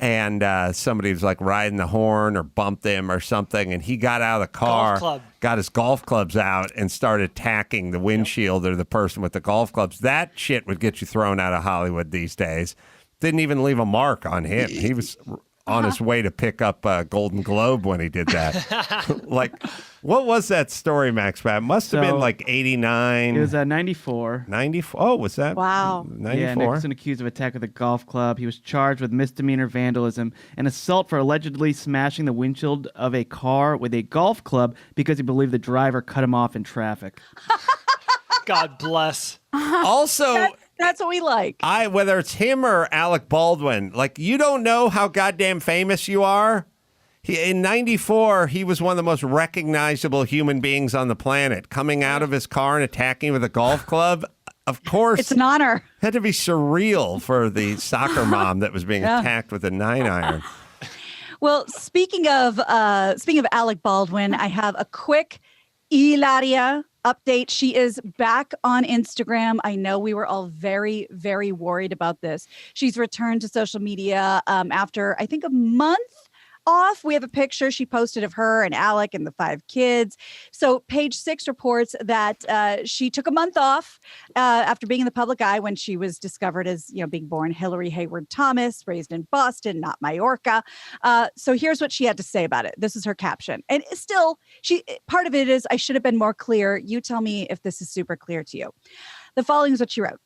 and somebody was like riding the horn or bumped him or something. And he got out of the car, got his golf clubs out and started tacking the windshield or the person with the golf clubs. That shit would get you thrown out of Hollywood these days. Didn't even leave a mark on him. He was on his way to pick up a Golden Globe when he did that. Like, what was that story, Max? It must have been like 89. It was 94. 94. Oh, was that? Wow. 94. Yeah, Nicholson accused of attack with a golf club. He was charged with misdemeanor vandalism and assault for allegedly smashing the windshield of a car with a golf club because he believed the driver cut him off in traffic. God bless. Also, that's what we like. Whether it's him or Alec Baldwin, like, you don't know how goddamn famous you are. In 94, he was one of the most recognizable human beings on the planet. Coming out of his car and attacking with a golf club, of course. It's an honor. Had to be surreal for the soccer mom that was being attacked with a 9-iron. Well, speaking of Alec Baldwin, I have a quick Ilaria update. She is back on Instagram. I know we were all very, very worried about this. She's returned to social media after, I think, a month off. We have a picture she posted of her and Alec and the 5 kids. So Page 6 reports that she took a month off after being in the public eye when she was discovered as, being born Hillary Hayward Thomas, raised in Boston, not Mallorca. So here's what she had to say about it. This is her caption. And still, part of it is, I should have been more clear. You tell me if this is super clear to you. The following is what she wrote.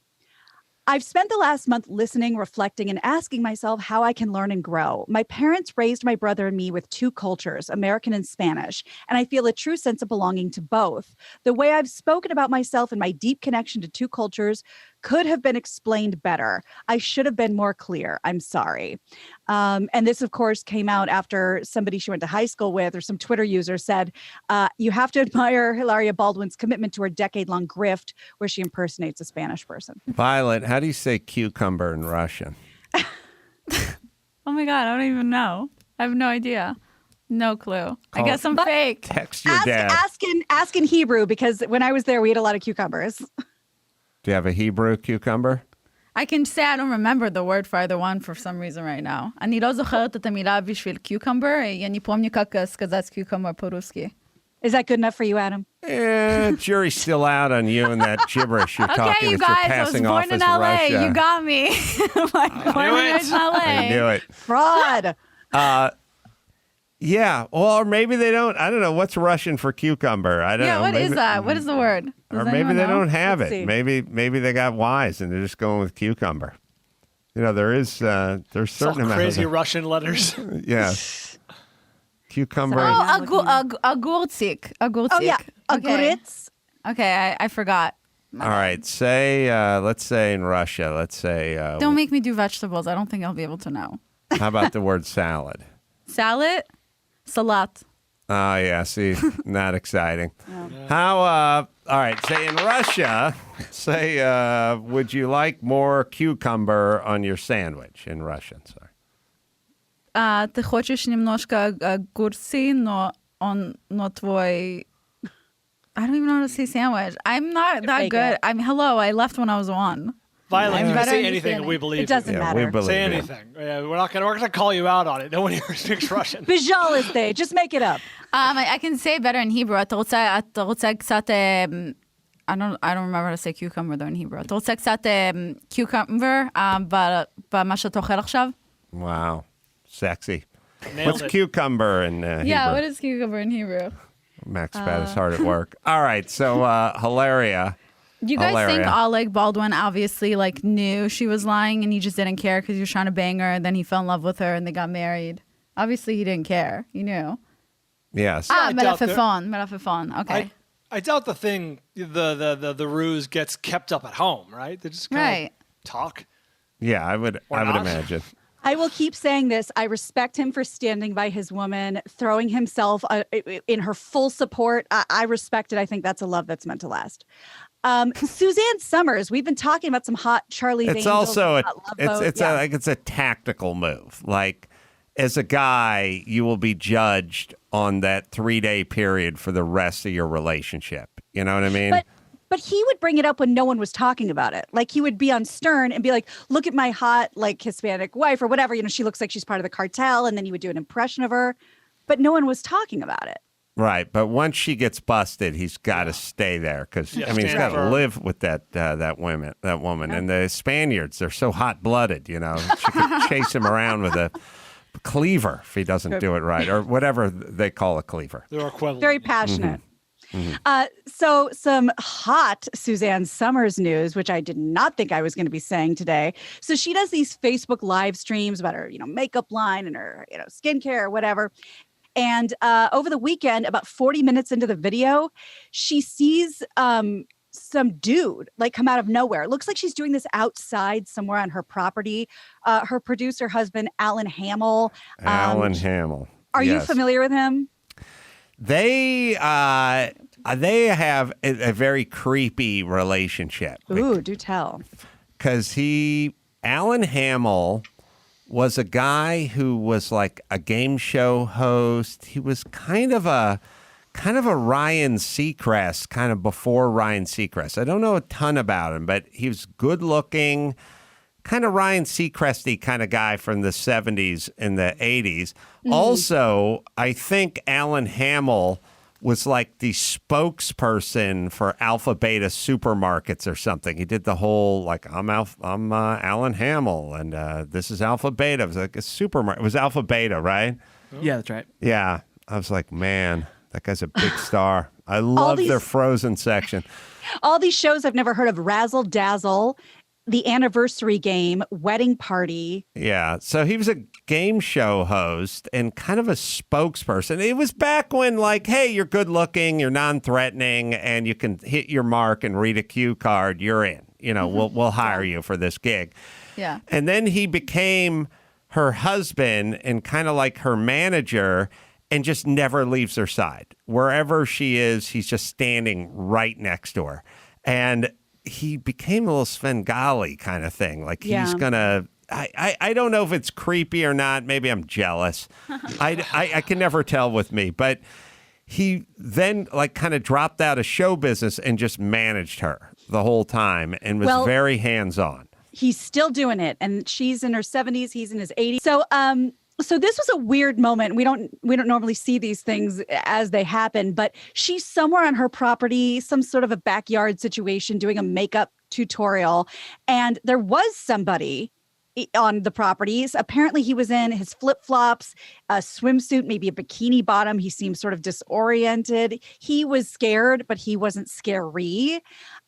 I've spent the last month listening, reflecting, and asking myself how I can learn and grow. My parents raised my brother and me with 2 cultures, American and Spanish, and I feel a true sense of belonging to both. The way I've spoken about myself and my deep connection to 2 cultures could have been explained better. I should have been more clear. I'm sorry. And this, of course, came out after somebody she went to high school with, or some Twitter user said, you have to admire Hilaria Baldwin's commitment to her decade-long grift where she impersonates a Spanish person. Violet, how do you say cucumber in Russian? Oh my God, I don't even know. I have no idea. No clue. I guess I'm fake. Text your dad. Ask in Hebrew, because when I was there, we had a lot of cucumbers. Do you have a Hebrew cucumber? I can say I don't remember the word for either one for some reason right now. אני לא זוכרת את המילה בשביל cucumber. אני помню как сказать cucumber по-русски. Is that good enough for you, Adam? Jury's still out on you and that gibberish you're talking Okay, you that guys, you're I was passing born off in as LA. Russia. You got me. Born in LA. I knew it. Fraud. Yeah, well, or maybe they don't. I don't know. What's Russian for cucumber? I don't know. Yeah, what maybe, is that? What is the word? Or Does maybe anyone they know? don't have Let's it. see. Maybe they got wise and they're just going with cucumber. There's certain amount crazy of Russian letters. Yeah. Cucumber. Agurtsik. Oh, yeah. Agurits. Okay, I forgot. All right. Say, let's say in Russia, let's say. Don't make me do vegetables. I don't think I'll be able to know. How about the word salad? Salad? Salat. Oh, yeah. See, not exciting. How, all right. Say in Russia, would you like more cucumber on your sandwich in Russian? Sorry. Ты хочешь немножко огурцы, но твой... I don't even know how to say sandwich. I'm not that good. Hello, I left when I was 1. Violet, you can better say anything and we understanding. believe It doesn't Yeah, matter. we believe Say you. anything. Yeah, we're gonna call you out on it. No one here speaks Russian. Pizhaliste. Just make it up. I can say better in Hebrew. אתה רוצה קצת... I don't remember how to say cucumber though in Hebrew. אתה רוצה קצת cucumber במה שאתה אוכל עכשיו? Wow. Sexy. Nailed What's it. cucumber in Hebrew? Yeah, what is cucumber in Hebrew? Max Pat is hard at work. All right. So, Hilaria. You guys think Hilaria. Alec Baldwin obviously knew she was lying and he just didn't care because he was trying to bang her and then he fell in love with her and they got married. Obviously he didn't care. He knew. Yes. I doubt Melafifon. Okay. I doubt the ruse gets kept up at home, right? They just kind of talk. Yeah, I would not. imagine. I will keep saying this. I respect him for standing by his woman, throwing himself in her full support. I respect it. I think that's a love that's meant to last. Suzanne Summers, we've been talking about some hot Charlie's It's Angels. also it's a tactical move. Like, as a guy, you will be judged on that 3-day period for the rest of your relationship. You know what I mean? But he would bring it up when no one was talking about it. Like, he would be on Stern and be like, look at my hot, Hispanic wife or whatever. She looks like she's part of the cartel. And then he would do an impression of her. But no one was talking about it. Right. But once she gets busted, he's got to stay there because, he's got to live with that woman. And the Spaniards, they're so hot-blooded, She could chase him around with a cleaver if he doesn't do it right, or whatever they call a cleaver. They're equivalent. Very passionate. Mm-hmm. So some hot Suzanne Summers news, which I did not think I was going to be saying today. So she does these Facebook live streams about her, makeup line and her, skincare or whatever. And over the weekend, about 40 minutes into the video, she sees some dude come out of nowhere. It looks like she's doing this outside somewhere on her property. Her producer husband, Alan Hamill. Alan Hamill. Are you familiar with him? They have a very creepy relationship. Ooh, do tell. Because Alan Hamill was a guy who was like a game show host. He was kind of a Ryan Seacrest, kind of before Ryan Seacrest. I don't know a ton about him, but he was good looking, kind of Ryan Seacresty kind of guy from the 70s and the 80s. Mm-hmm. Also, I think Alan Hamill was like the spokesperson for Alpha Beta supermarkets or something. He did the whole I'm Alan Hamill and this is Alpha Beta. It was like a supermarket. It was Alpha Beta, right? Yeah, that's right. Yeah. I was like, man, that guy's a big star. I love their Frozen section. All these shows I've never heard of: Razzle Dazzle, The Anniversary Game, Wedding Party. Yeah. So he was a game show host and kind of a spokesperson. It was back when hey, you're good looking, you're non-threatening, and you can hit your mark and read a cue card, you're in. We'll hire you for this gig. Yeah. And then he became her husband and kind of like her manager, and just never leaves her side. Wherever she is, he's just standing right next to her. And he became a little Svengali kind of thing. He's going to... I don't know if it's creepy or not. Maybe I'm jealous. I can never tell with me. But he then kind of dropped out of show business and just managed her the whole time and was very hands-on. He's still doing it. And she's in her 70s. He's in his 80s. So this was a weird moment. We don't normally see these things as they happen, but she's somewhere on her property, some sort of a backyard situation, doing a makeup tutorial. And there was somebody on the properties. Apparently he was in his flip-flops, a swimsuit, maybe a bikini bottom. He seemed sort of disoriented. He was scared, but he wasn't scary.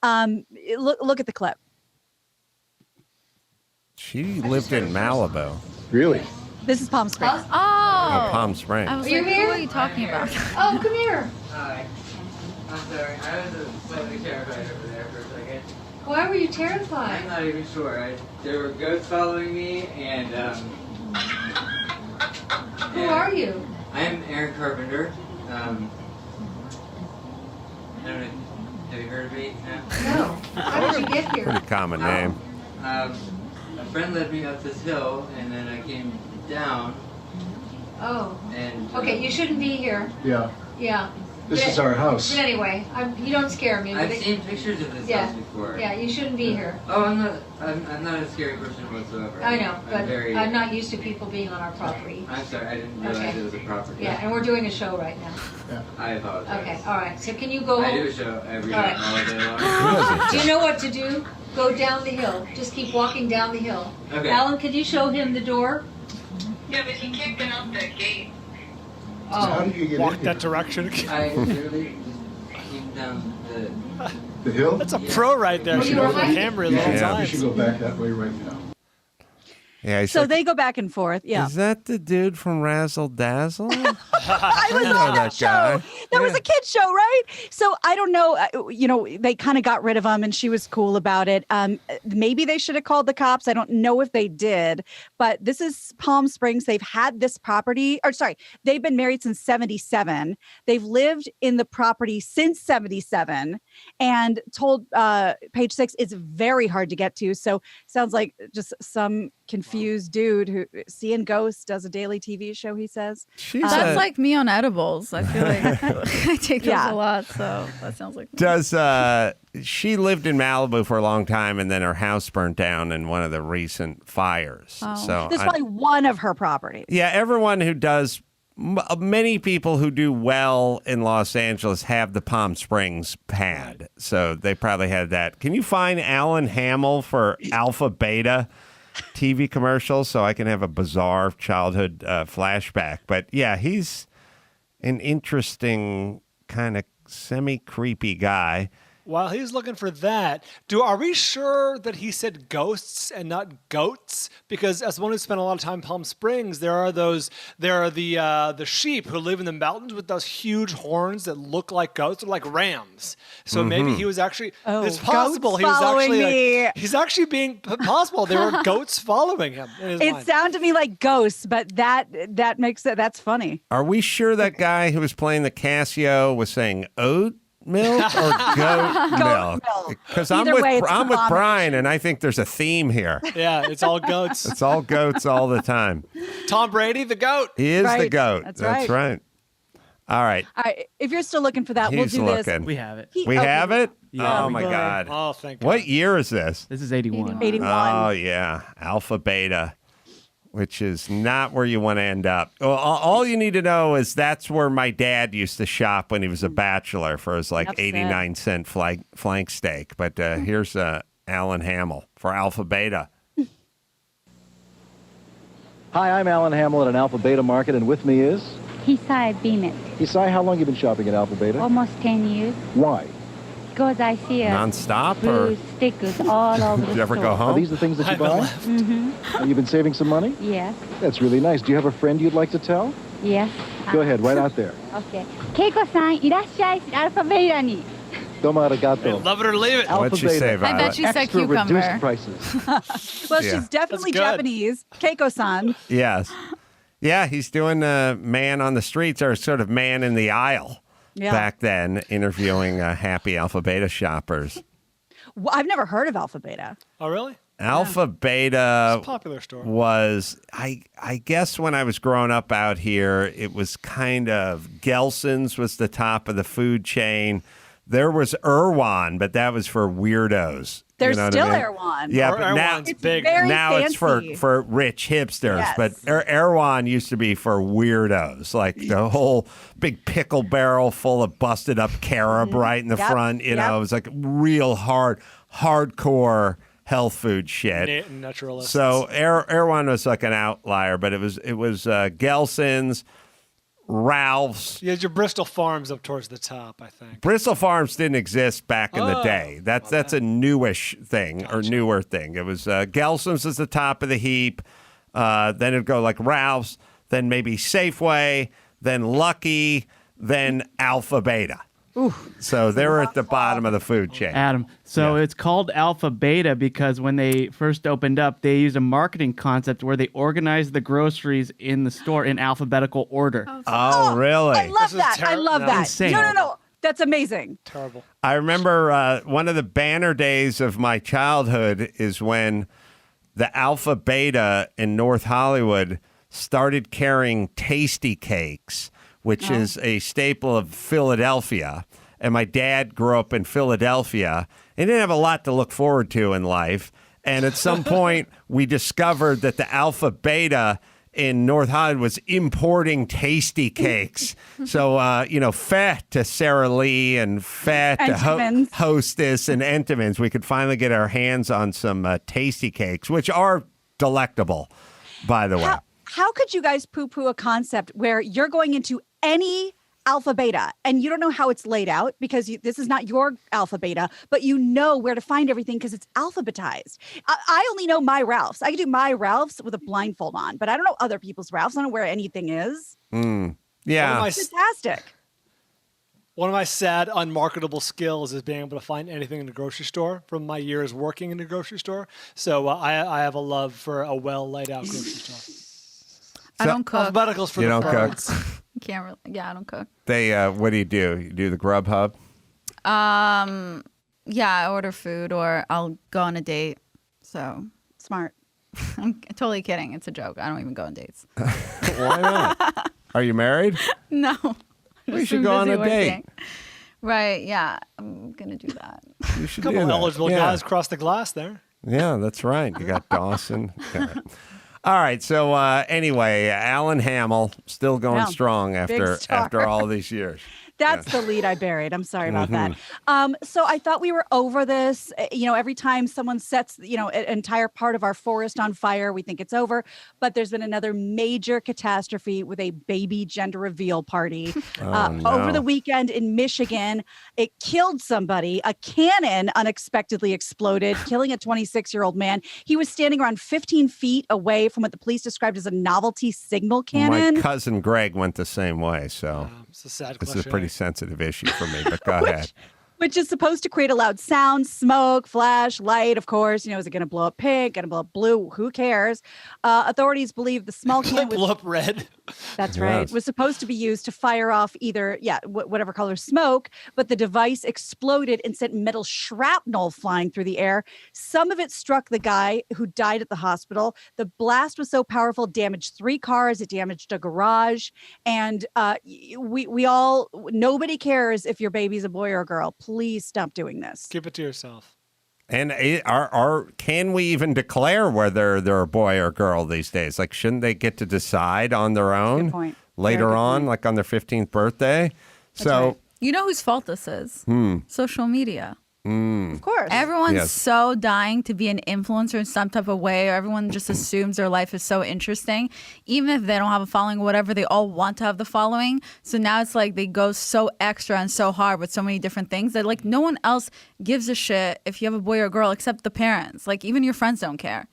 Look at the clip. She lived in Malibu. Really? This is Palm Springs. Oh, Palm Springs. I was like, who are you talking about? Oh, come here. Hi. I'm sorry. I was slightly terrified over there for a second. Why were you terrified? I'm not even sure. There were ghosts following me, and who are you? I'm Aaron Carpenter. I don't know. Have you heard of me? No. How did you get here? Pretty common name. A friend led me up this hill, and then I came down. Oh. And okay, you shouldn't be here. Yeah. Yeah. This is our house. But anyway, you don't scare me. I've seen pictures of this house before. Yeah, you shouldn't be here. Oh, I'm not a scary person whatsoever. I know, but I'm not used to people being on our property. I'm sorry, I didn't realize it was a property. Yeah, and we're doing a show right now. Yeah. I apologize. Okay, all right. So can you go I home? do a show every All day, right. all day long. Do you know what to do? Go down the hill. Just keep walking down the hill. Okay. Alan, can you show him the door? Yeah, but he can't get out that gate. Oh. How did you get Walk in that here? direction. I literally just came down The hill? That's a pro right there. She knows the camera You at all should times. go back that way right now. Yeah. So they go back and forth. Yeah. Is that the dude from Razzle Dazzle? I was know on that show. guy. That was a kid's show, right? So I don't know. They kind of got rid of him, and she was cool about it. Maybe they should have called the cops. I don't know if they did, but this is Palm Springs. They've had this property, they've been married since 1977. They've lived in the property since 1977, and told Page Six it's very hard to get to. So sounds like just some confused dude who seeing ghosts, does a daily TV show, he says. That's like me on edibles. I feel like I take those a lot, so that sounds like She lived in Malibu for a long time, and then her house burnt down in one of the recent fires. Oh. So This is probably one of her properties. yeah, everyone who does, many people who do well in Los Angeles have the Palm Springs pad. So they probably had that. Can you find Alan Hamill for Alpha Beta? TV commercials so I can have a bizarre childhood flashback. But yeah, he's an interesting kind of semi-creepy guy. While he's looking for that, are we sure that he said ghosts and not goats? Because as one who spent a lot of time in Palm Springs, there are the sheep who live in the mountains with those huge horns that look like goats, or like rams. So maybe he was actually. It's possible he was actually. He's actually being possible. There were goats following him. It sounded to me like ghosts, but that makes it. That's funny. Are we sure that guy who was playing the Casio was saying oat milk or goat milk? Because I'm with Bryan, and I think there's a theme here. Yeah, it's all goats. It's all goats all the time. Tom Brady, the goat. He is the Right. goat. That's right. All right. All right. If you're still looking for that, He's we'll do looking. this. We have it. We have it? Yeah, oh, my God. Oh, thank God. What year is this? This is 81. 81. Oh, yeah. Alpha Beta, which is not where you want to end up. Well, all you need to know is that's where my dad used to shop when he was a bachelor for his 89-cent flank steak. But here's Alan Hamill for Alpha Beta. Hi, I'm Alan Hamill at an Alpha Beta market, and with me is... Hisai Beamet. Isai, how long have you been shopping at Alpha Beta? Almost 10 years. Why? Because I see a Non-stop, blue or stickers all over the did you ever store. go home? Are these the things that you buy? Mm-hmm. Have you been saving some money? Yes. That's really nice. Do you have a friend you'd like to tell? Yes. Go ahead, right out there. Okay. Keiko-san, いらっしゃい、アルファベータに。Domo arigato. Love it or leave it. Alpha What'd she say, Beta. I bet she said Extra cucumber. reduced prices. Well, Yeah. she's definitely That's good. Japanese. Keiko-san. Yes. Yeah, he's doing Man on the Streets, or sort of Man in the Aisle back then, interviewing happy Alpha Beta shoppers. Well, I've never heard of Alpha Beta. Oh, really? Alpha Beta It's a popular store. was, I guess when I was growing up out here, it was kind of, Gelson's was the top of the food chain. There was Erewhon, but that was for weirdos. There's you know what still I mean? Erewhon. Yeah, but now Erewhon's big. Very now it's fancy. for rich hipsters, Yes. but Erewhon used to be for weirdos, like the whole big pickle barrel full of busted up carob right in the Yep, front. You know, it was like real hardcore health food shit. Naturalists. So Erewhon was like an outlier, but it was Gelson's, Ralph's. You had your Bristol Farms up towards the top, I think. Bristol Farms didn't exist back in the Oh, day. That's a newish thing or newer thing. It was Gelson's is the top of the heap. Then it'd go like Ralph's, then maybe Safeway, then Lucky, then Alpha Beta. So they're at the bottom of the food chain. Adam. So it's called Alpha Beta because when they first opened up, they used a marketing concept where they organized the groceries in the store in alphabetical order. Oh, really? I love that. I love that. Insane. No. That's amazing. Terrible. I remember one of the banner days of my childhood is when the Alpha Beta in North Hollywood started carrying Tasty Cakes, which is a staple of Philadelphia. And my dad grew up in Philadelphia and didn't have a lot to look forward to in life. And at some point, we discovered that the Alpha Beta in North Hollywood was importing Tasty Cakes. So, fat to Sara Lee and fat to Entenmann's. Hostess and Entenmann's. We could finally get our hands on some Tasty Cakes, which are delectable, by the way. How could you guys poo-poo a concept where you're going into any Alpha Beta and you don't know how it's laid out because this is not your Alpha Beta, but you know where to find everything because it's alphabetized. I only know my Ralphs. I can do my Ralphs with a blindfold on, but I don't know other people's Ralphs. I don't know where anything is. Yeah. It's fantastic. One of my sad, unmarketable skills is being able to find anything in the grocery store from my years working in the grocery store. So I have a love for a well laid out grocery store. I don't cook. Alphabeticals for You the don't cook? phones. Can't really. Yeah, I don't cook. What do? You do the Grubhub? Yeah, I order food or I'll go on a date. So smart. I'm totally kidding. It's a joke. I don't even go on dates. Why not? Are you married? No. We should go on a date. Right. Yeah, I'm gonna do that. You should A couple do that. eligible Yeah. guys cross the glass there. Yeah, that's right. You got Dawson. Okay. All right. So anyway, Alan Hamill still going Yeah. strong Big after star. all these years. That's the lead I buried. I'm sorry about that. So I thought we were over this. Every time someone sets, an entire part of our forest on fire, we think it's over. But there's been another major catastrophe with a baby gender reveal party over the weekend in Michigan. It killed somebody. A cannon unexpectedly exploded, killing a 26-year-old man. He was standing around 15 feet away from what the police described as a novelty signal cannon. My cousin Greg went the same way, so it's a sad this is a pretty sensitive issue for me, but go ahead. Which is supposed to create a loud sound, smoke, flash, light, of course. Is it going to blow up pink? Going to blow up blue? Who cares? Authorities believe the small cannon blow up red. That's right. Yes. Was supposed to be used to fire off either, whatever color smoke, but the device exploded and sent metal shrapnel flying through the air. Some of it struck the guy who died at the hospital. The blast was so powerful, damaged 3 cars. It damaged a garage. And nobody cares if your baby's a boy or a girl. Please stop doing this. Keep it to yourself. And can we even declare whether they're a boy or girl these days? Like, shouldn't they get to decide on their own point. later on, like on their 15th birthday? right. You know whose fault this is? Social media. Of course. Everyone's so dying to be an influencer in some type of way, or everyone just assumes their life is so interesting. Even if they don't have a following or whatever, they all want to have the following. So now it's like they go so extra and so hard with so many different things that like no one else gives a shit if you have a boy or girl except the parents. Like even your friends don't care.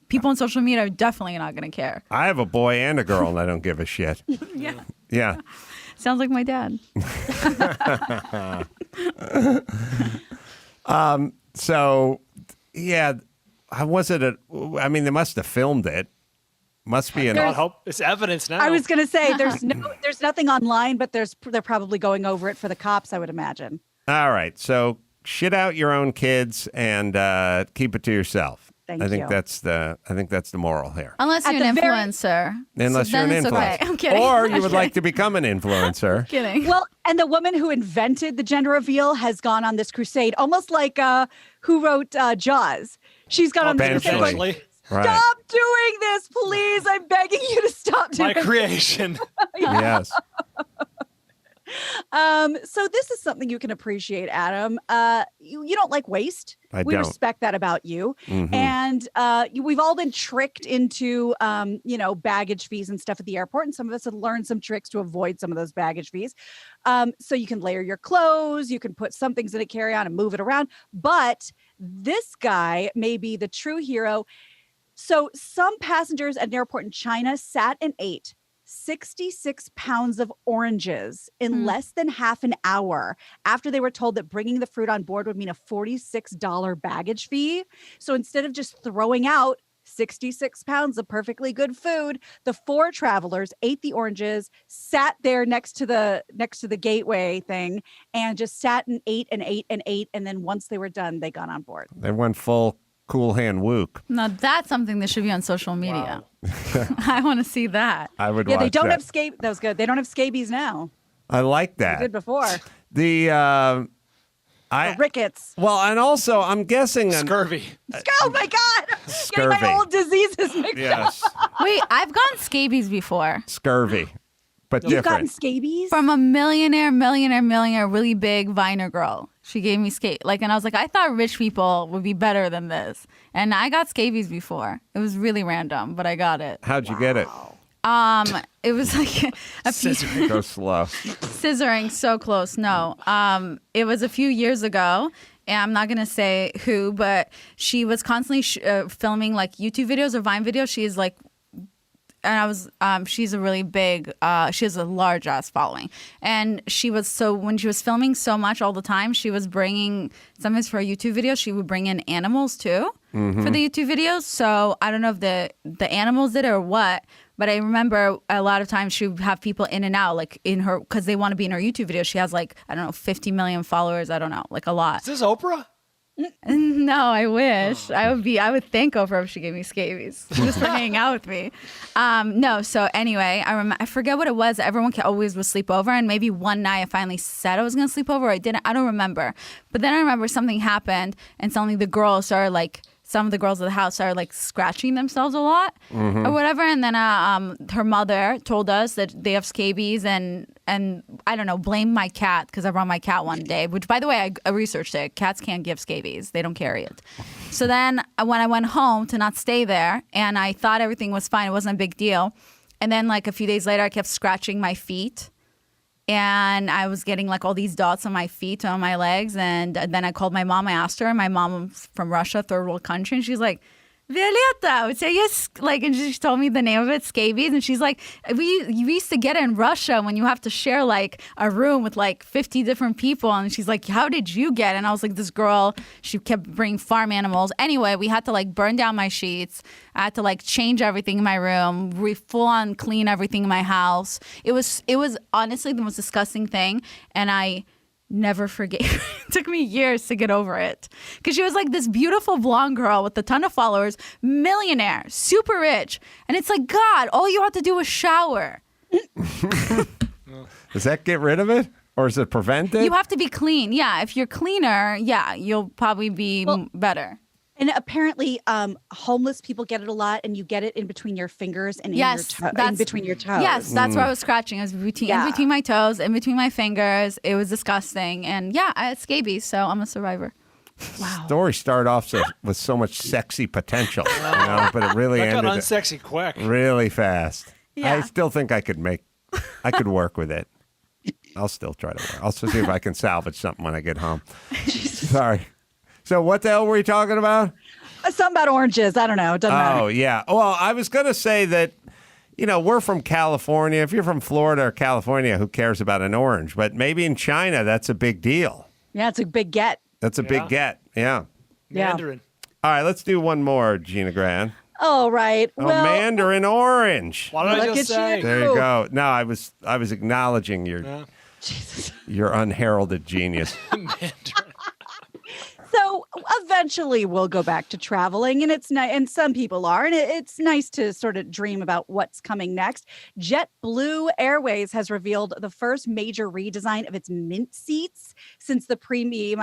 People on social media are definitely not going to care. I have a boy and a girl, and I don't give a shit. Yeah. Sounds like my dad. So, yeah, they must have filmed it. Must be an. It's evidence now. I was going to say there's nothing online, but they're probably going over it for the cops, I would imagine. All right, so shit out your own kids and keep it to yourself. I think that's the moral here. Unless you're an influencer. Unless you're an influencer. Okay. I'm kidding. Or you would like to become an influencer. Kidding. Well, and the woman who invented the gender reveal has gone on this crusade, almost like who wrote Jaws. She's gone on this crusade. Right. Stop doing this, please. I'm begging you to stop doing My creation. Yes. So this is something you can appreciate, Adam. You don't like waste. We don't. respect that about you. Mhm. And we've all been tricked into, baggage fees and stuff at the airport. And some of us have learned some tricks to avoid some of those baggage fees. So you can layer your clothes, you can put some things in a carry-on and move it around. But this guy may be the true hero. So some passengers at an airport in China sat and ate 66 pounds of oranges in less than half an hour after they were told that bringing the fruit on board would mean a $46 baggage fee. So instead of just throwing out 66 pounds of perfectly good food, the 4 travelers ate the oranges, sat there next to the gateway thing, and just sat and ate and ate and ate. And then once they were done, they got on board. They went full cool hand wook. Now that's something that should be on social media. I want to see that. I would Yeah, watch they don't that. have that was good. They don't have scabies now. I like They that. did before. The rickets. Well, and also I'm guessing scurvy. Oh my God! Getting Scurvy. my old diseases mixed Yes. Wait, I've gotten scabies before. Scurvy, but You've gotten different. scabies? From a millionaire, really big Viner girl. She gave me and I was like, I thought rich people would be better than this. And I got scabies before. It was really random, but I got it. How'd you get it? It was like a few Go slow. scissoring so close. No. It was a few years ago. And I'm not going to say who, but she was constantly filming like YouTube videos or Vine videos. She is like, and she's a really big, she has a large ass following. And when she was filming so much all the time, she was bringing, sometimes for a YouTube video, she would bring in animals too for the YouTube videos. So I don't know if the animals did it or what, but I remember a lot of times she would have people in and out, like in her, because they want to be in her YouTube video. She has 50 million followers. I don't know, like a lot. Is this Oprah? No, I wish. I would thank Oprah if she gave me scabies just for hanging out with me. No, so anyway, I forget what it was. Everyone always would sleep over, and maybe one night I finally said I was going to sleep over. Or I didn't. I don't remember. But then I remember something happened, and suddenly the girls started some of the girls of the house started scratching themselves a lot or whatever. And then her mother told us that they have scabies, and and I don't know, blamed my cat because I brought my cat one day, which, by the way, I researched it. Cats can't give scabies. They don't carry it. So then when I went home to not stay there, and I thought everything was fine, it wasn't a big deal. And then like a few days later, I kept scratching my feet. And I was getting like all these dots on my feet, on my legs. And then I called my mom. I asked her. My mom's from Russia, third world country. And she's like, Violeta, and she told me the name of it, scabies. And she's like, we used to get it in Russia when you have to share like a room with like 50 different people. And she's like, how did you get it? And I was like, this girl, she kept bringing farm animals. Anyway, we had to like burn down my sheets. I had to like change everything in my room, full on clean everything in my house. It was honestly the most disgusting thing. And I never forgave. It took me years to get over it. Because she was like this beautiful blonde girl with a ton of followers, millionaire, super rich. And it's like, God, all you have to do is shower. Does that get rid of it? Or does it prevent it? You have to be clean. Yeah, if you're cleaner, yeah, you'll probably be better. And apparently, homeless people get it a lot, and you get it in between your fingers and in between your toes. Yes, that's where I was scratching. It was in between my toes, in between my fingers. It was disgusting. And yeah, I had scabies, so I'm a survivor. Wow. Story started off with so much sexy potential, but it really that ended got unsexy quick. Really fast. Yeah. I still think I could work with it. I'll still try to work. I'll see if I can salvage something when I get home. Sorry. So what the hell were we talking about? Something about oranges. I don't know. It doesn't matter. Oh, yeah. Well, I was going to say that, we're from California. If you're from Florida or California, who cares about an orange? But maybe in China, that's a big deal. Yeah, it's a big get. That's a big get. Yeah. Mandarin. All right, let's do one more, Gina Gran. All right. Well, Mandarin orange. Why don't I just say? There you go. No, I was acknowledging your unheralded genius. Mandarin. So eventually we'll go back to traveling, and it's nice. And some people are, and it's nice to sort of dream about what's coming next. JetBlue Airways has revealed the first major redesign of its Mint seats since the premium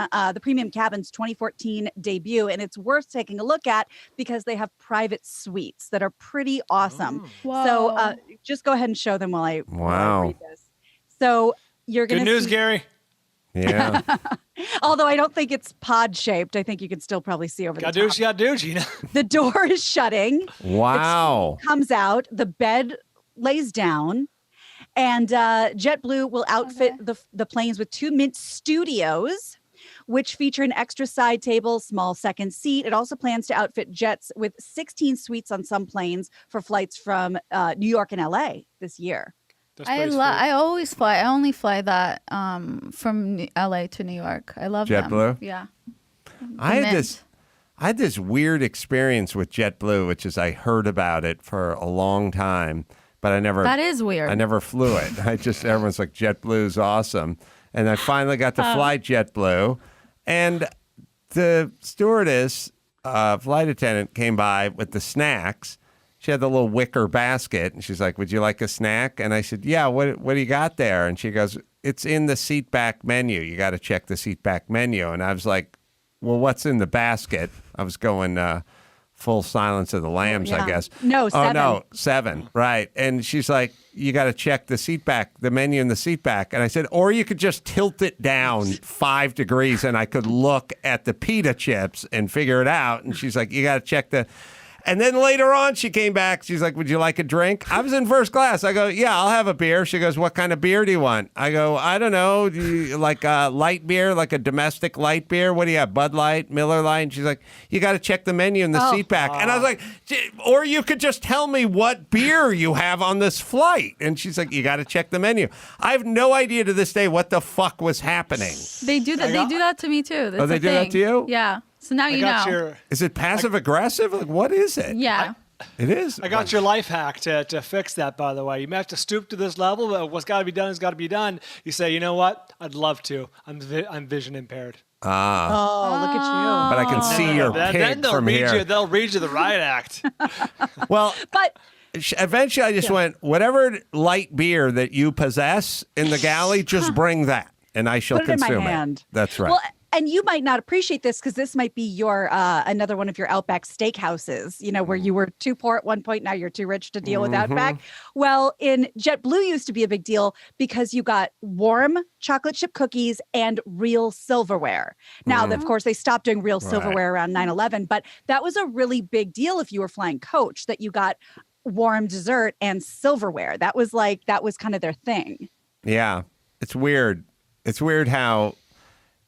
cabin's 2014 debut, and it's worth taking a look at because they have private suites that are pretty awesome. Whoa. So just go ahead and show them while I read this. So you're going to Good news, Gary. Yeah. Although I don't think it's pod shaped. I think you can still probably see over the top. Gotta do what you gotta do, Gina. The door is shutting. Wow. It comes out. The bed lays down. And JetBlue will outfit the planes with 2 Mint Studios, which feature an extra side table, small second seat. It also plans to outfit jets with 16 suites on some planes for flights from New York and LA this year. I always fly. I only fly that from LA to New York. I love JetBlue? them. Yeah. I had this weird experience with JetBlue, which is I heard about it for a long time, but I never. That is weird. I never flew it. Everyone's like, JetBlue's awesome. And I finally got to fly JetBlue, and the stewardess, flight attendant, came by with the snacks. She had the little wicker basket, and she's like, would you like a snack? And I said, yeah, what do you got there? And she goes, it's in the seat back menu. You got to check the seat back menu. And I was like, well, what's in the basket? I was going full Silence of the Lambs, I guess. No, 7. Oh, no, 7, right. And she's like, you got to check the menu in the seat back. And I said, or you could just tilt it down 5 degrees, and I could look at the pita chips and figure it out. And she's like, you got to check the... And then later on, she came back. She's like, would you like a drink? I was in first class. I go, yeah, I'll have a beer. She goes, what kind of beer do you want? I go, I don't know. Do you like a light beer, like a domestic light beer? What do you have, Bud Light, Miller Lite? And she's like, you got to check the menu in the seat back. And I was like, or you could just tell me what beer you have on this flight. And she's like, you got to check the menu. I have no idea to this day what the fuck was happening. They do that. They do that to me, too. That's they do that to you? Yeah. So now you know. Is it passive aggressive? Like, what is it? Yeah. It is. I got your life hack to fix that, by the way. You may have to stoop to this level, but what's got to be done has got to be done. You say, you know what? I'd love to. I'm vision impaired. Oh, look at But I can see your pig from here. They'll read you the riot act. Well, but eventually I just went, whatever light beer that you possess in the galley, just bring that, and I shall Put it in my consume hand. That's right. Well, and you might not appreciate this because this might be your another one of your Outback steakhouses, where you were too poor at one point, now you're too rich to deal with Outback. Well, in JetBlue used to be a big deal because you got warm chocolate chip cookies and real silverware. Now, of course, they stopped doing real silverware around 9/11, but that was a really big deal if you were flying coach, that you got warm dessert and silverware. That was kind of their thing. Yeah, it's weird. It's weird how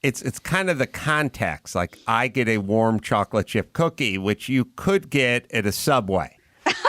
it's kind of the context. Like, I get a warm chocolate chip cookie, which you could get at a Subway.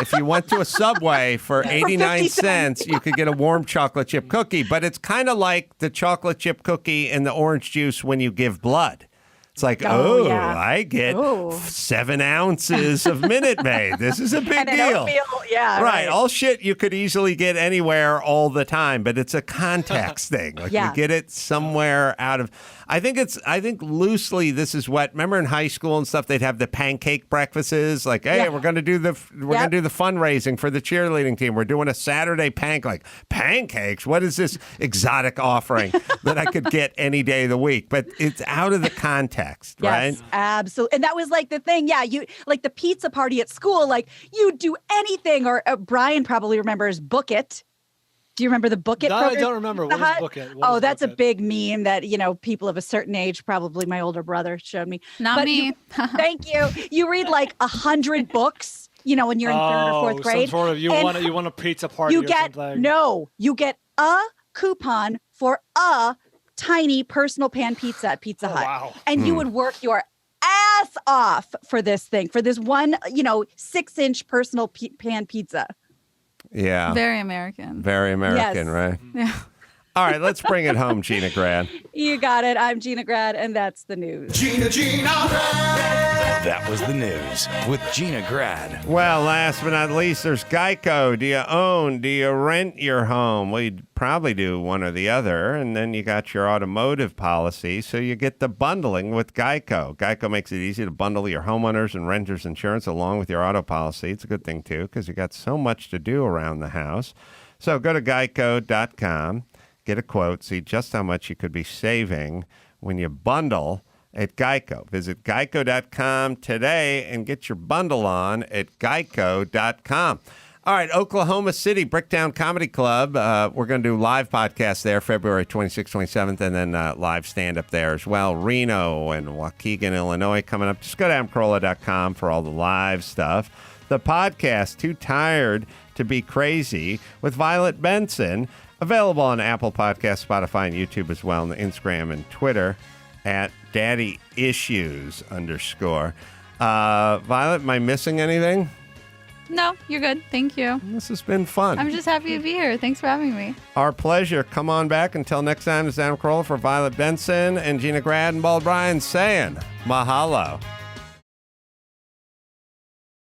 If you went to a Subway for 89 cents, you could get a warm chocolate chip cookie. But it's kind of like the chocolate chip cookie and the orange juice when you give blood. It's like, I get 7 ounces of Minute Maid. This is a big deal. Right. All shit you could easily get anywhere all the time, but it's a context thing. Like, you get it somewhere out of. I think loosely this is what. Remember in high school and stuff, they'd have the pancake breakfasts. Like, hey, we're gonna do the fundraising for the cheerleading team. We're doing a Saturday pancakes. What is this exotic offering that I could get any day of the week? But it's out of the context, right? Yes, absolutely. And that was like the thing. Yeah, you like the pizza party at school. Like, you'd do anything. Or Brian probably remembers Book It. Do you remember the Book It program? I don't remember. What is Book It? That's a big meme that, people of a certain age, probably my older brother showed me. Not me. Thank you. You read like 100 books, when you're in third or fourth grade. Some sort of, you want a pizza party or something. You get a coupon for a tiny personal pan pizza at Pizza Hut. Wow. And you would work your ass off for this one, 6-inch personal pan pizza. Yeah. Very American. Very American, Yes. right? Yeah. All right, let's bring it home, Gina Grad. You got it. I'm Gina Grad, and that's the news. Gina Grad. That was the news with Gina Grad. Well, last but not least, there's Geico. Do you own? Do you rent your home? Well, you'd probably do one or the other, and then you got your automotive policy, so you get the bundling with Geico. Geico makes it easy to bundle your homeowners and renters insurance along with your auto policy. It's a good thing, too, because you got so much to do around the house. So go to geico.com. Get a quote, see just how much you could be saving when you bundle at Geico. Visit geico.com today and get your bundle on at geico.com. All right, Oklahoma City, Bricktown Comedy Club. We're going to do live podcasts there February 26th, 27th, and then live stand-up there as well. Reno and Waukegan, Illinois coming up. Just go to amcarolla.com for all the live stuff. The podcast, Too Tired to Be Crazy, with Violet Benson. Available on Apple Podcasts, Spotify, and YouTube as well, and Instagram and Twitter at daddyissues_. Violet, am I missing anything? No, you're good. Thank you. This has been fun. I'm just happy to be here. Thanks for having me. Our pleasure. Come on back. Until next time, this is Adam Carolla for Violet Benson and Gina Grad and Bald Bryan saying mahalo.